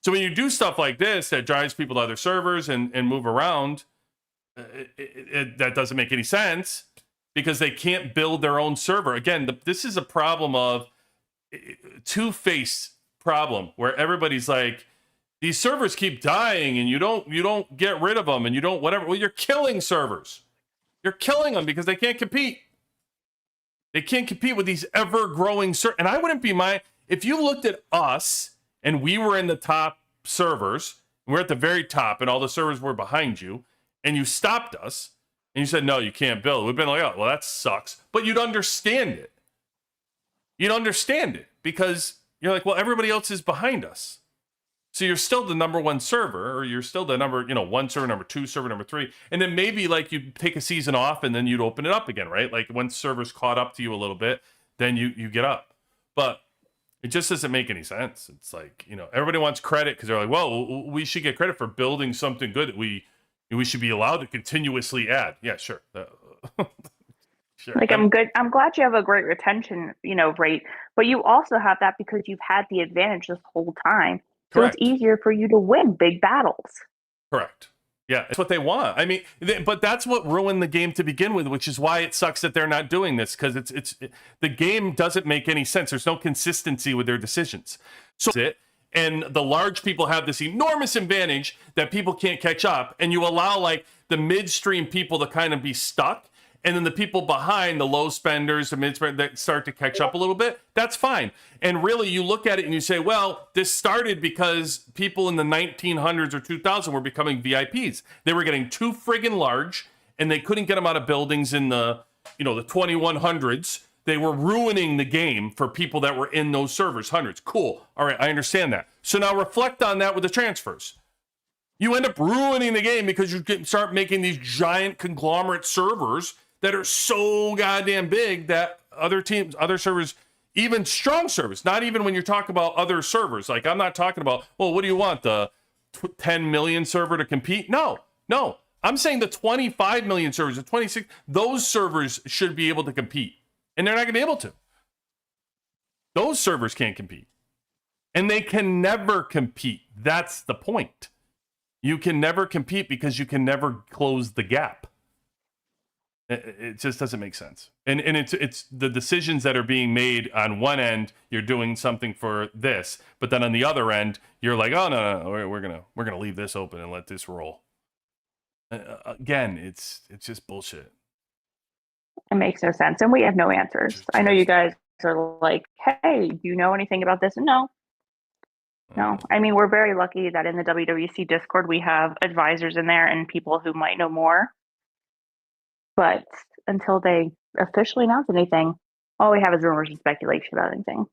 So when you do stuff like this that drives people to other servers and move around, that doesn't make any sense because they can't build their own server. Again, this is a problem of two-faced problem where everybody's like, these servers keep dying and you don't get rid of them and you don't whatever. Well, you're killing servers. You're killing them because they can't compete. They can't compete with these ever-growing servers. And I wouldn't be if you looked at us and we were in the top servers, we're at the very top and all the servers were behind you, and you stopped us, and you said, no, you can't build. We've been like, oh, well, that sucks. But you'd understand it. You'd understand it because you're like, well, everybody else is behind us. So you're still the number one server, or you're still the number, one server, number two server, number three. And then maybe like you'd take a season off and then you'd open it up again, right? Like once servers caught up to you a little bit, then you get up. But it just doesn't make any sense. It's like, everybody wants credit because they're like, well, we should get credit for building something good that we should be allowed to continuously add. Yeah, sure. Sure. Like I'm glad you have a great retention, rate, but you also have that because you've had the advantage this whole time. So Correct. It's easier for you to win big battles. Correct. Yeah, it's what they want. I mean, but that's what ruined the game to begin with, which is why it sucks that they're not doing this because the game doesn't make any sense. There's no consistency with their decisions. So that's it. And the large people have this enormous advantage that people can't catch up. And you allow like the midstream people to kind of be stuck. And then the people behind, the low spenders, the mid spenders that start to catch up a little bit. That's fine. And really you look at it and you say, well, this started because people in the 1900s or 2000 were becoming VIPs. They were getting too friggin' large and they couldn't get them out of buildings in the 2100s. They were ruining the game for people that were in those servers, hundreds. Cool. All right, I understand that. So now reflect on that with the transfers. You end up ruining the game because you start making these giant conglomerate servers that are so goddamn big that other teams, other servers, even strong servers, not even when you're talking about other servers. Like, I'm not talking about, well, what do you want, the 10 million server to compete? No. I'm saying the 25 million servers, the 26, those servers should be able to compete. And they're not going to be able to. Those servers can't compete. And they can never compete. That's the point. You can never compete because you can never close the gap. It just doesn't make sense. And it's the decisions that are being made on one end, you're doing something for this, but then on the other end, you're like, oh no, we're gonna leave this open and let this roll. Again, it's just bullshit. It makes no sense, and we have no answers. I know you guys are like, hey, do you know anything about this? No. I mean, we're very lucky that in the WWC Discord we have advisors in there and people who might know more. But until they officially announce anything, all we have is rumors and speculation about anything.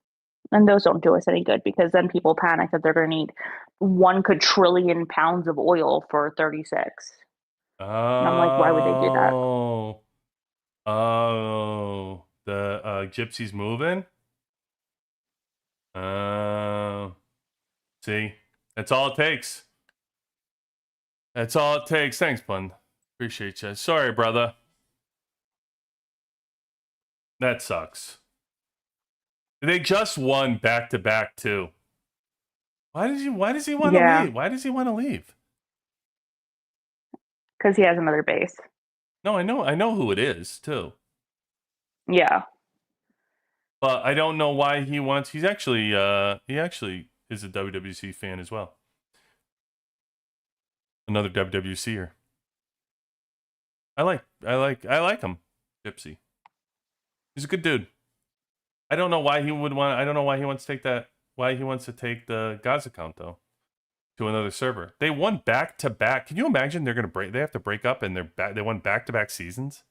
And those don't do us any good because then people panic that they're going to need 1 quadrillion pounds of oil for 36. And I'm like, why would they do that? Oh, the gypsy's moving? See, that's all it takes. That's all it takes. Thanks, Bun. Appreciate you. Sorry, brother. That sucks. They just won back-to-back, too. Why does he want to leave? Why does he want to leave? Because he has another base. No, I know who it is, too. Yeah. But I don't know why he wants. He actually is a WWC fan as well. Another WWCer. I like him, Gypsy. He's a good dude. I don't know why he would want. I don't know why he wants to take that. Why he wants to take the Gaz account though to another server. They won back to back. Can you imagine? They're gonna break. They have to break up, and they won back to back seasons.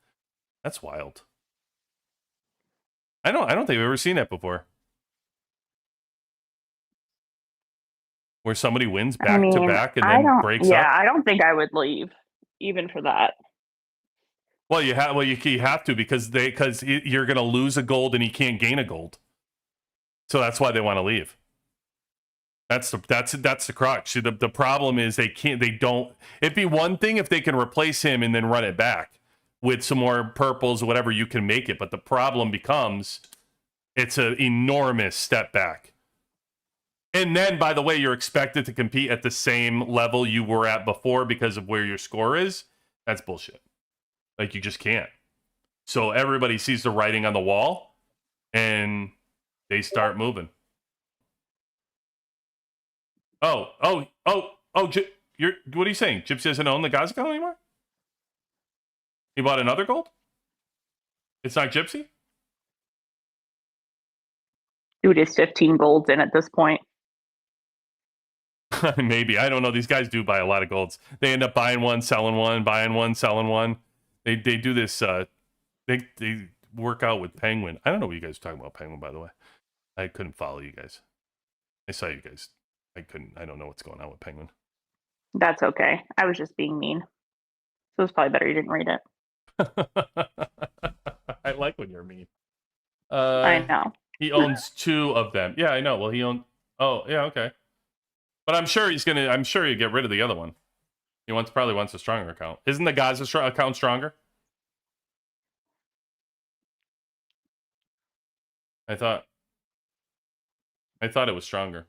That's wild. I don't think I've ever seen that before. Where somebody wins back to back and then breaks up. Yeah, I don't think I would leave, even for that. Well, you have to because you're going to lose a gold and he can't gain a gold. So that's why they want to leave. That's the crux. See, the problem is it'd be one thing if they can replace him and then run it back with some more purples or whatever, you can make it. But the problem becomes it's an enormous step back. And then, by the way, you're expected to compete at the same level you were at before because of where your score is. That's bullshit. Like, you just can't. So everybody sees the writing on the wall, and they start moving. What are you saying? Gypsy doesn't own the Gaz account anymore? He bought another gold? It's not Gypsy? Dude is 15 golds in at this point. Maybe. I don't know. These guys do buy a lot of golds. They end up buying one, selling one, buying one, selling one. They do this. They work out with Penguin. I don't know what you guys are talking about, Penguin, by the way. I couldn't follow you guys. I saw you guys. I don't know what's going on with Penguin. That's okay. I was just being mean. So it's probably better you didn't read it. I like when you're mean. I know. He owns 2 of them. Yeah, I know. Well, he owns. Oh, yeah, okay. But I'm sure he'll get rid of the other one. He probably wants a stronger account. Isn't the Gaza account stronger? I thought it was stronger.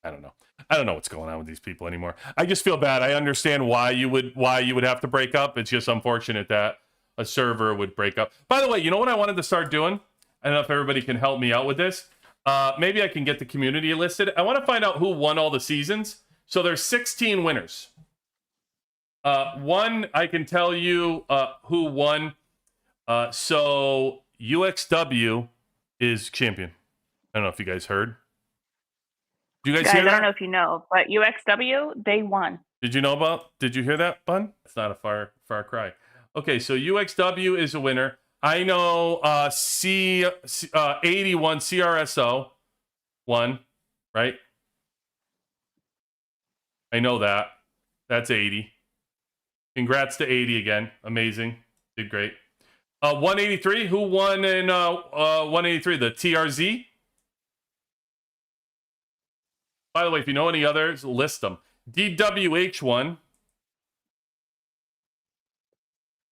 I don't know. I don't know what's going on with these people anymore. I just feel bad. I understand why you would have to break up. It's just unfortunate that a server would break up. By the way, you know what I wanted to start doing? I don't know if everybody can help me out with this. Maybe I can get the community listed. I want to find out who won all the seasons. So there's 16 winners. One, I can tell you who won. So UXW is champion. I don't know if you guys heard. Did you guys hear that? I don't know if you know, but UXW, they won. Did you hear that, Bun? It's not a far cry. Okay, so UXW is a winner. I know 81 CRSO won, right? I know that. That's 80. Congrats to 80 again. Amazing. Did great. 183, who won in 183? The TRZ? By the way, if you know any others, list them. DWH won.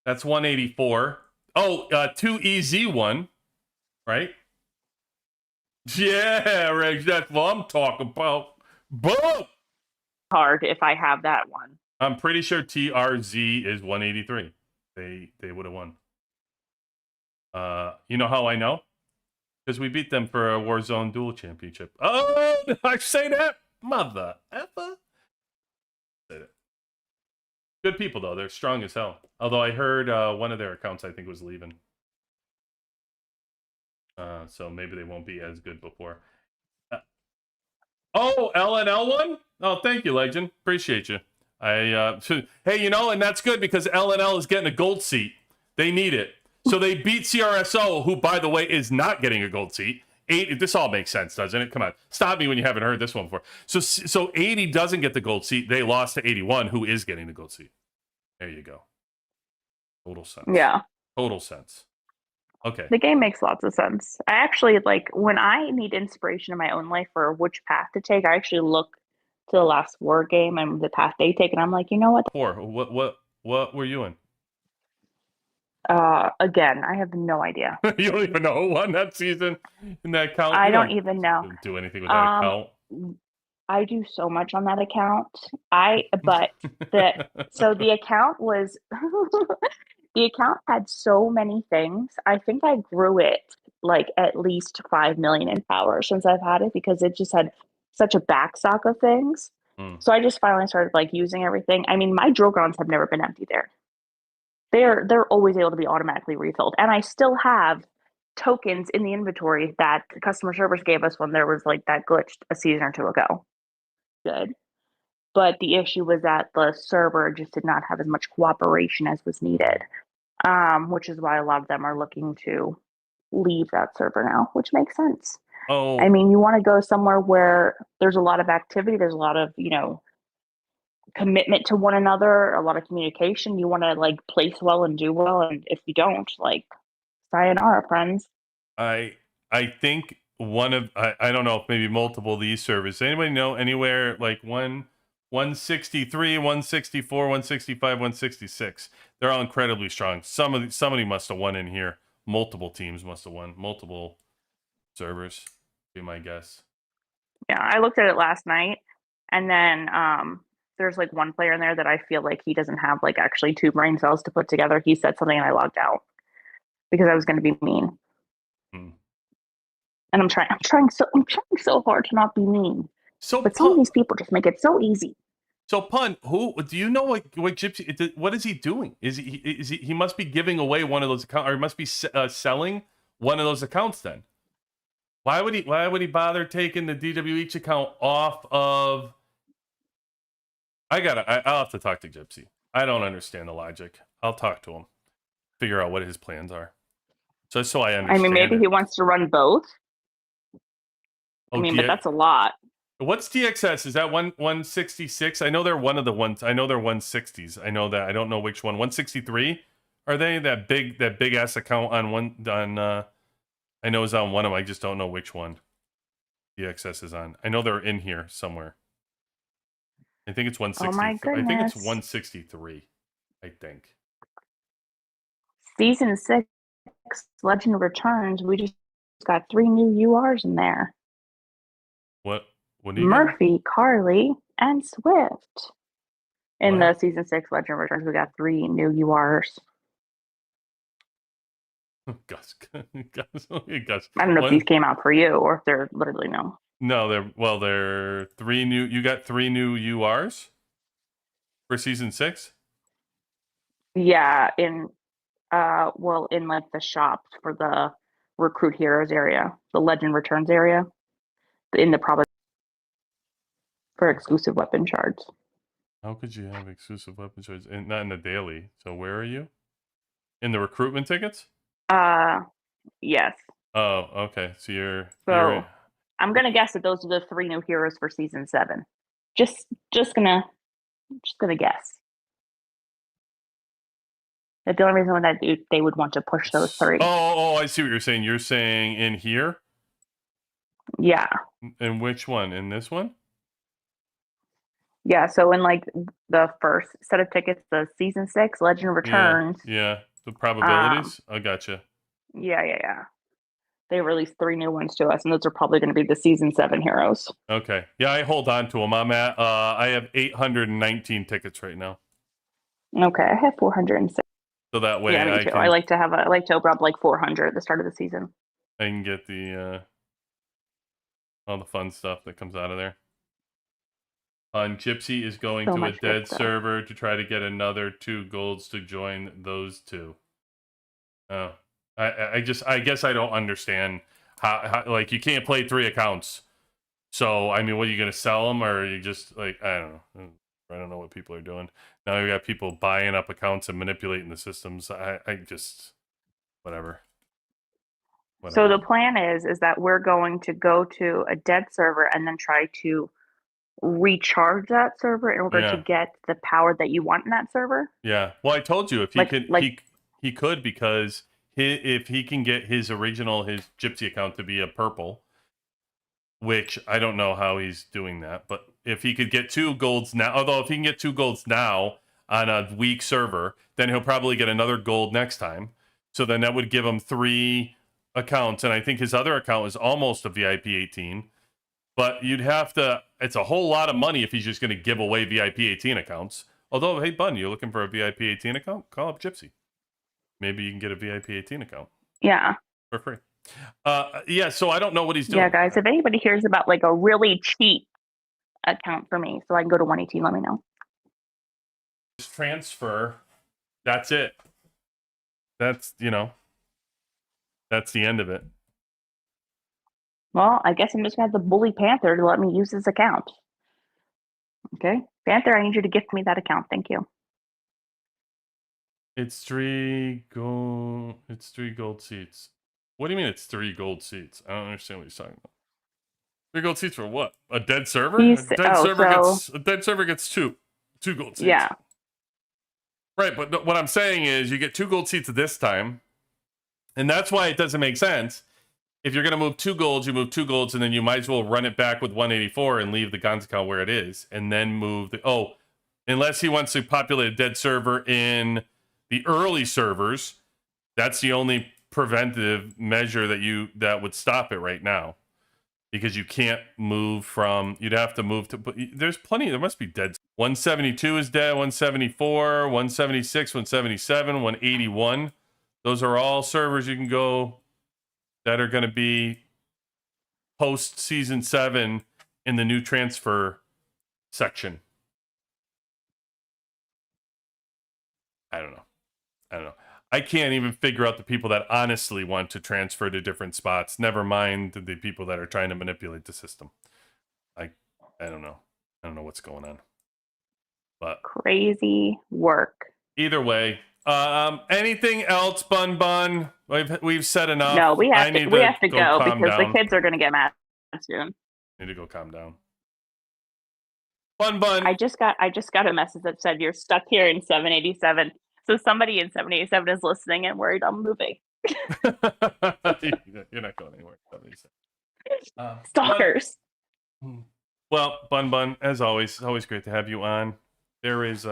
That's 184. Oh, 2EZ1, right? Yeah, Reg, that's what I'm talking about. Boom! Hard if I have that one. I'm pretty sure TRZ is 183. They would have won. You know how I know? Because we beat them for a Warzone Duel Championship. Oh, did I say that? Mother effer. Said it. Good people, though. They're strong as hell. Although I heard one of their accounts, I think, was leaving. So maybe they won't be as good before. Oh, LNL one? Oh, thank you, Legend. Appreciate you. Hey, you know, and that's good because LNL is getting a gold seat. They need it. So they beat CRSO, who, by the way, is not getting a gold seat. This all makes sense, doesn't it? Come on. Stop me when you haven't heard this one before. So 80 doesn't get the gold seat. They lost to 81, who is getting the gold seat. There you go. Total sense. Yeah. Total sense. Okay. The game makes lots of sense. I actually, like, when I need inspiration in my own life for which path to take, I actually look to the last war game and the path they take, and I'm like, you know what? What were you in? Again, I have no idea. You don't even know who won that season in that account? I don't even know. Do anything with that account? I do so much on that account. So the account was the account had so many things. I think I grew it like at least 5 million in power since I've had it because it just had such a backstock of things. So I just finally started like using everything. I mean, my Drogons have never been empty there. They're always able to be automatically refilled. And I still have tokens in the inventory that the customer service gave us when there was like that glitch a season or two ago. Good. But the issue was that the server just did not have as much cooperation as was needed, which is why a lot of them are looking to leave that server now, which makes sense. Oh, I mean, you want to go somewhere where there's a lot of activity, there's a lot of, commitment to one another, a lot of communication. You want to like place well and do well, and if you don't, like, sayonara, friends. I think one of I don't know if maybe multiple of these servers. Anybody know anywhere like 163, 164, 165, 166? They're all incredibly strong. Somebody must have won in here. Multiple teams must have won. Multiple servers, be my guess. Yeah, I looked at it last night, and then there's like one player in there that I feel like he doesn't have like actually 2 brain cells to put together. He said something and I logged out because I was going to be mean. And I'm trying so hard to not be mean. But some of these people just make it so easy. So Pun, who do you know? What Gypsy? What is he doing? Is he must be giving away one of those accounts, or he must be selling one of those accounts? Then why would he bother taking the DWH account off of? I'll have to talk to Gypsy. I don't understand the logic. I'll talk to him, figure out what his plans are. So I understand. I mean, maybe he wants to run both. But that's a lot. What's DXS? Is that 166? I know they're one of the ones. I know they're 160s. I know that. I don't know which one. 163? Are they that big ass account on one on? I know is on one of them. I just don't know which one DXS is on. I know they're in here somewhere. I think it's 163. Oh my goodness. I think it's 163. I think. Season 6 Legend Returns. We just got 3 new URs in there. What do you Murphy, Carly, and Swift. In the Season 6 Legend Returns, we got 3 new URs. Gus. I don't know if these came out for you or if they're literally no. No, they're 3 new. You got 3 new URs for Season 6? Yeah, in like the shop for the Recruit Heroes area, the Legend Returns area, in the province for exclusive weapon shards. How could you have exclusive weapon shards? Not in the daily. So where are you? In the recruitment tickets? Yes. Oh, okay. So you're I'm gonna guess that those are the 3 new heroes for Season 7. Just gonna guess. That the only reason that they would want to push those 3. Oh, I see what you're saying. You're saying in here? Yeah. In which one? In this one? Yeah, so in like the first set of tickets, the season 6 Legend Yeah, Returns. yeah. The Um, probabilities. I gotcha. yeah. They released 3 new ones to us, and those are probably going to be the season 7 heroes. Okay. Yeah, I hold on to them. I have 819 tickets right now. Okay, I have 406. So that Yeah, way me too. I like to open up like 400 at the start of the season. I can get the all the fun stuff that comes out of there. Gypsy is going So to a much good dead stuff. server to try to get another 2 golds to join those 2. Oh, I guess I don't understand how like you can't play 3 accounts. So I mean, what are you gonna sell them, or are you just like I don't know. I don't know what people are doing now. You got people buying up accounts and manipulating the systems. I just whatever. So Whatever. the plan is that we're going to go to a dead server and then try to recharge that server in order to Yeah. get the power that you want in that server. Yeah. Well, I told you if he Like could, like he could because if he can get his Gypsy account to be a purple, which I don't know how he's doing that, but if he could get 2 golds now, although if he can get 2 golds now on a weak server, then he'll probably get another gold next time. So then that would give him 3 accounts, and I think his other account is almost a VIP 18. But you'd have to. It's a whole lot of money if he's just going to give away VIP 18 accounts. Although, hey, Bun, you're looking for a VIP 18 account? Call up Gypsy. Maybe you can get a VIP 18 account yeah. for free. Yeah, so I don't know what he's Yeah, doing. guys, if anybody hears about like a really cheap account for me so I can go to 118, let me know. Just transfer. That's it. That's, that's the end of it. Well, I guess I'm just gonna have to bully Panther to let me use his account. Okay, Panther, I need you to gift me that account. Thank you. It's 3 gold. It's 3 gold seats. What do you mean it's 3 gold seats? I don't understand what he's talking about. 3 gold seats for what? A dead server? A dead server gets two gold seats. Yeah. Right, but what I'm saying is you get 2 gold seats this time, and that's why it doesn't make sense. If you're going to move 2 golds, you move 2 golds, and then you might as well run it back with 184 and leave the guns account where it is, and then move the... unless he wants to populate a dead server in the early servers, that's the only preventive measure that would stop it right now. Because you can't move from, you'd have to move to, but there's plenty, there must be dead. 172 is dead, 174, 176, 177, 181. Those are all servers you can go that are going to be post season 7 in the new transfer section. I don't know. I can't even figure out the people that honestly want to transfer to different spots. Never mind the people that are trying to manipulate the system. I don't know. I don't know what's going on. But crazy work. Either way, anything else, Bun? We've said enough. No, we have to go because down. the kids are going to get mad soon. Need to go calm down. Bun. I just got a message that said you're stuck here in 787. So somebody in 787 is listening and worried I'm moving. You're not going anywhere. Stalkers. Well, Bun, as always great to have you on. There is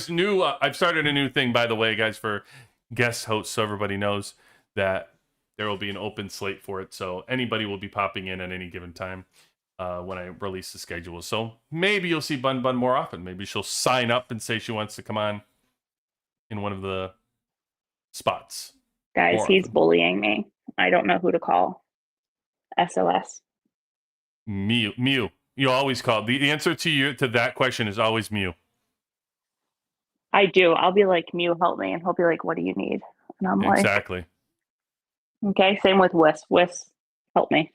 new. I've started a new thing, by the way, guys, for guest hosts, so everybody knows that there will be an open slate for it. So anybody will be popping in at any given time when I release the schedule. So maybe you'll see Bun more often. Maybe she'll sign up and say she wants to come on in one of the spots. Guys, he's bullying me. I don't know who to call. SOS. Mew. You always call. The answer to that question is always Mew. I do. I'll be like, Mew, help me. And he'll be like, what do you need? And I'm exactly. Okay, same with Wiss. Wiss, help me.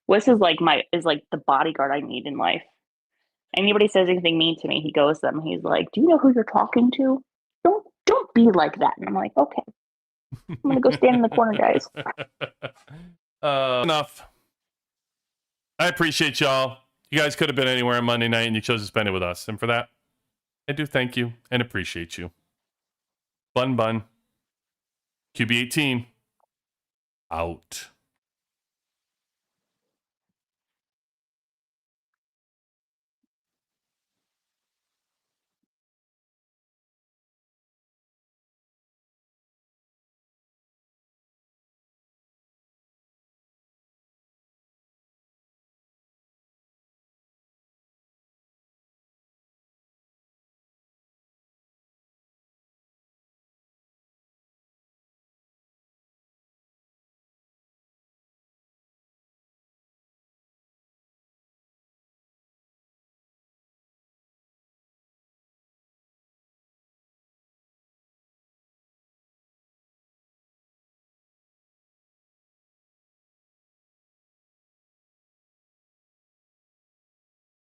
Wiss is like the bodyguard I need in life. Anybody says anything mean to me, he goes to them. He's like, do you know who you're talking to? Don't be like that. And I'm like, okay. I'm going to go stand in the corner, guys. Enough. I appreciate y'all. You guys could have been anywhere on Monday night and you chose to spend it with us. And for that, I do thank you and appreciate you. BunBun. QB18. Out.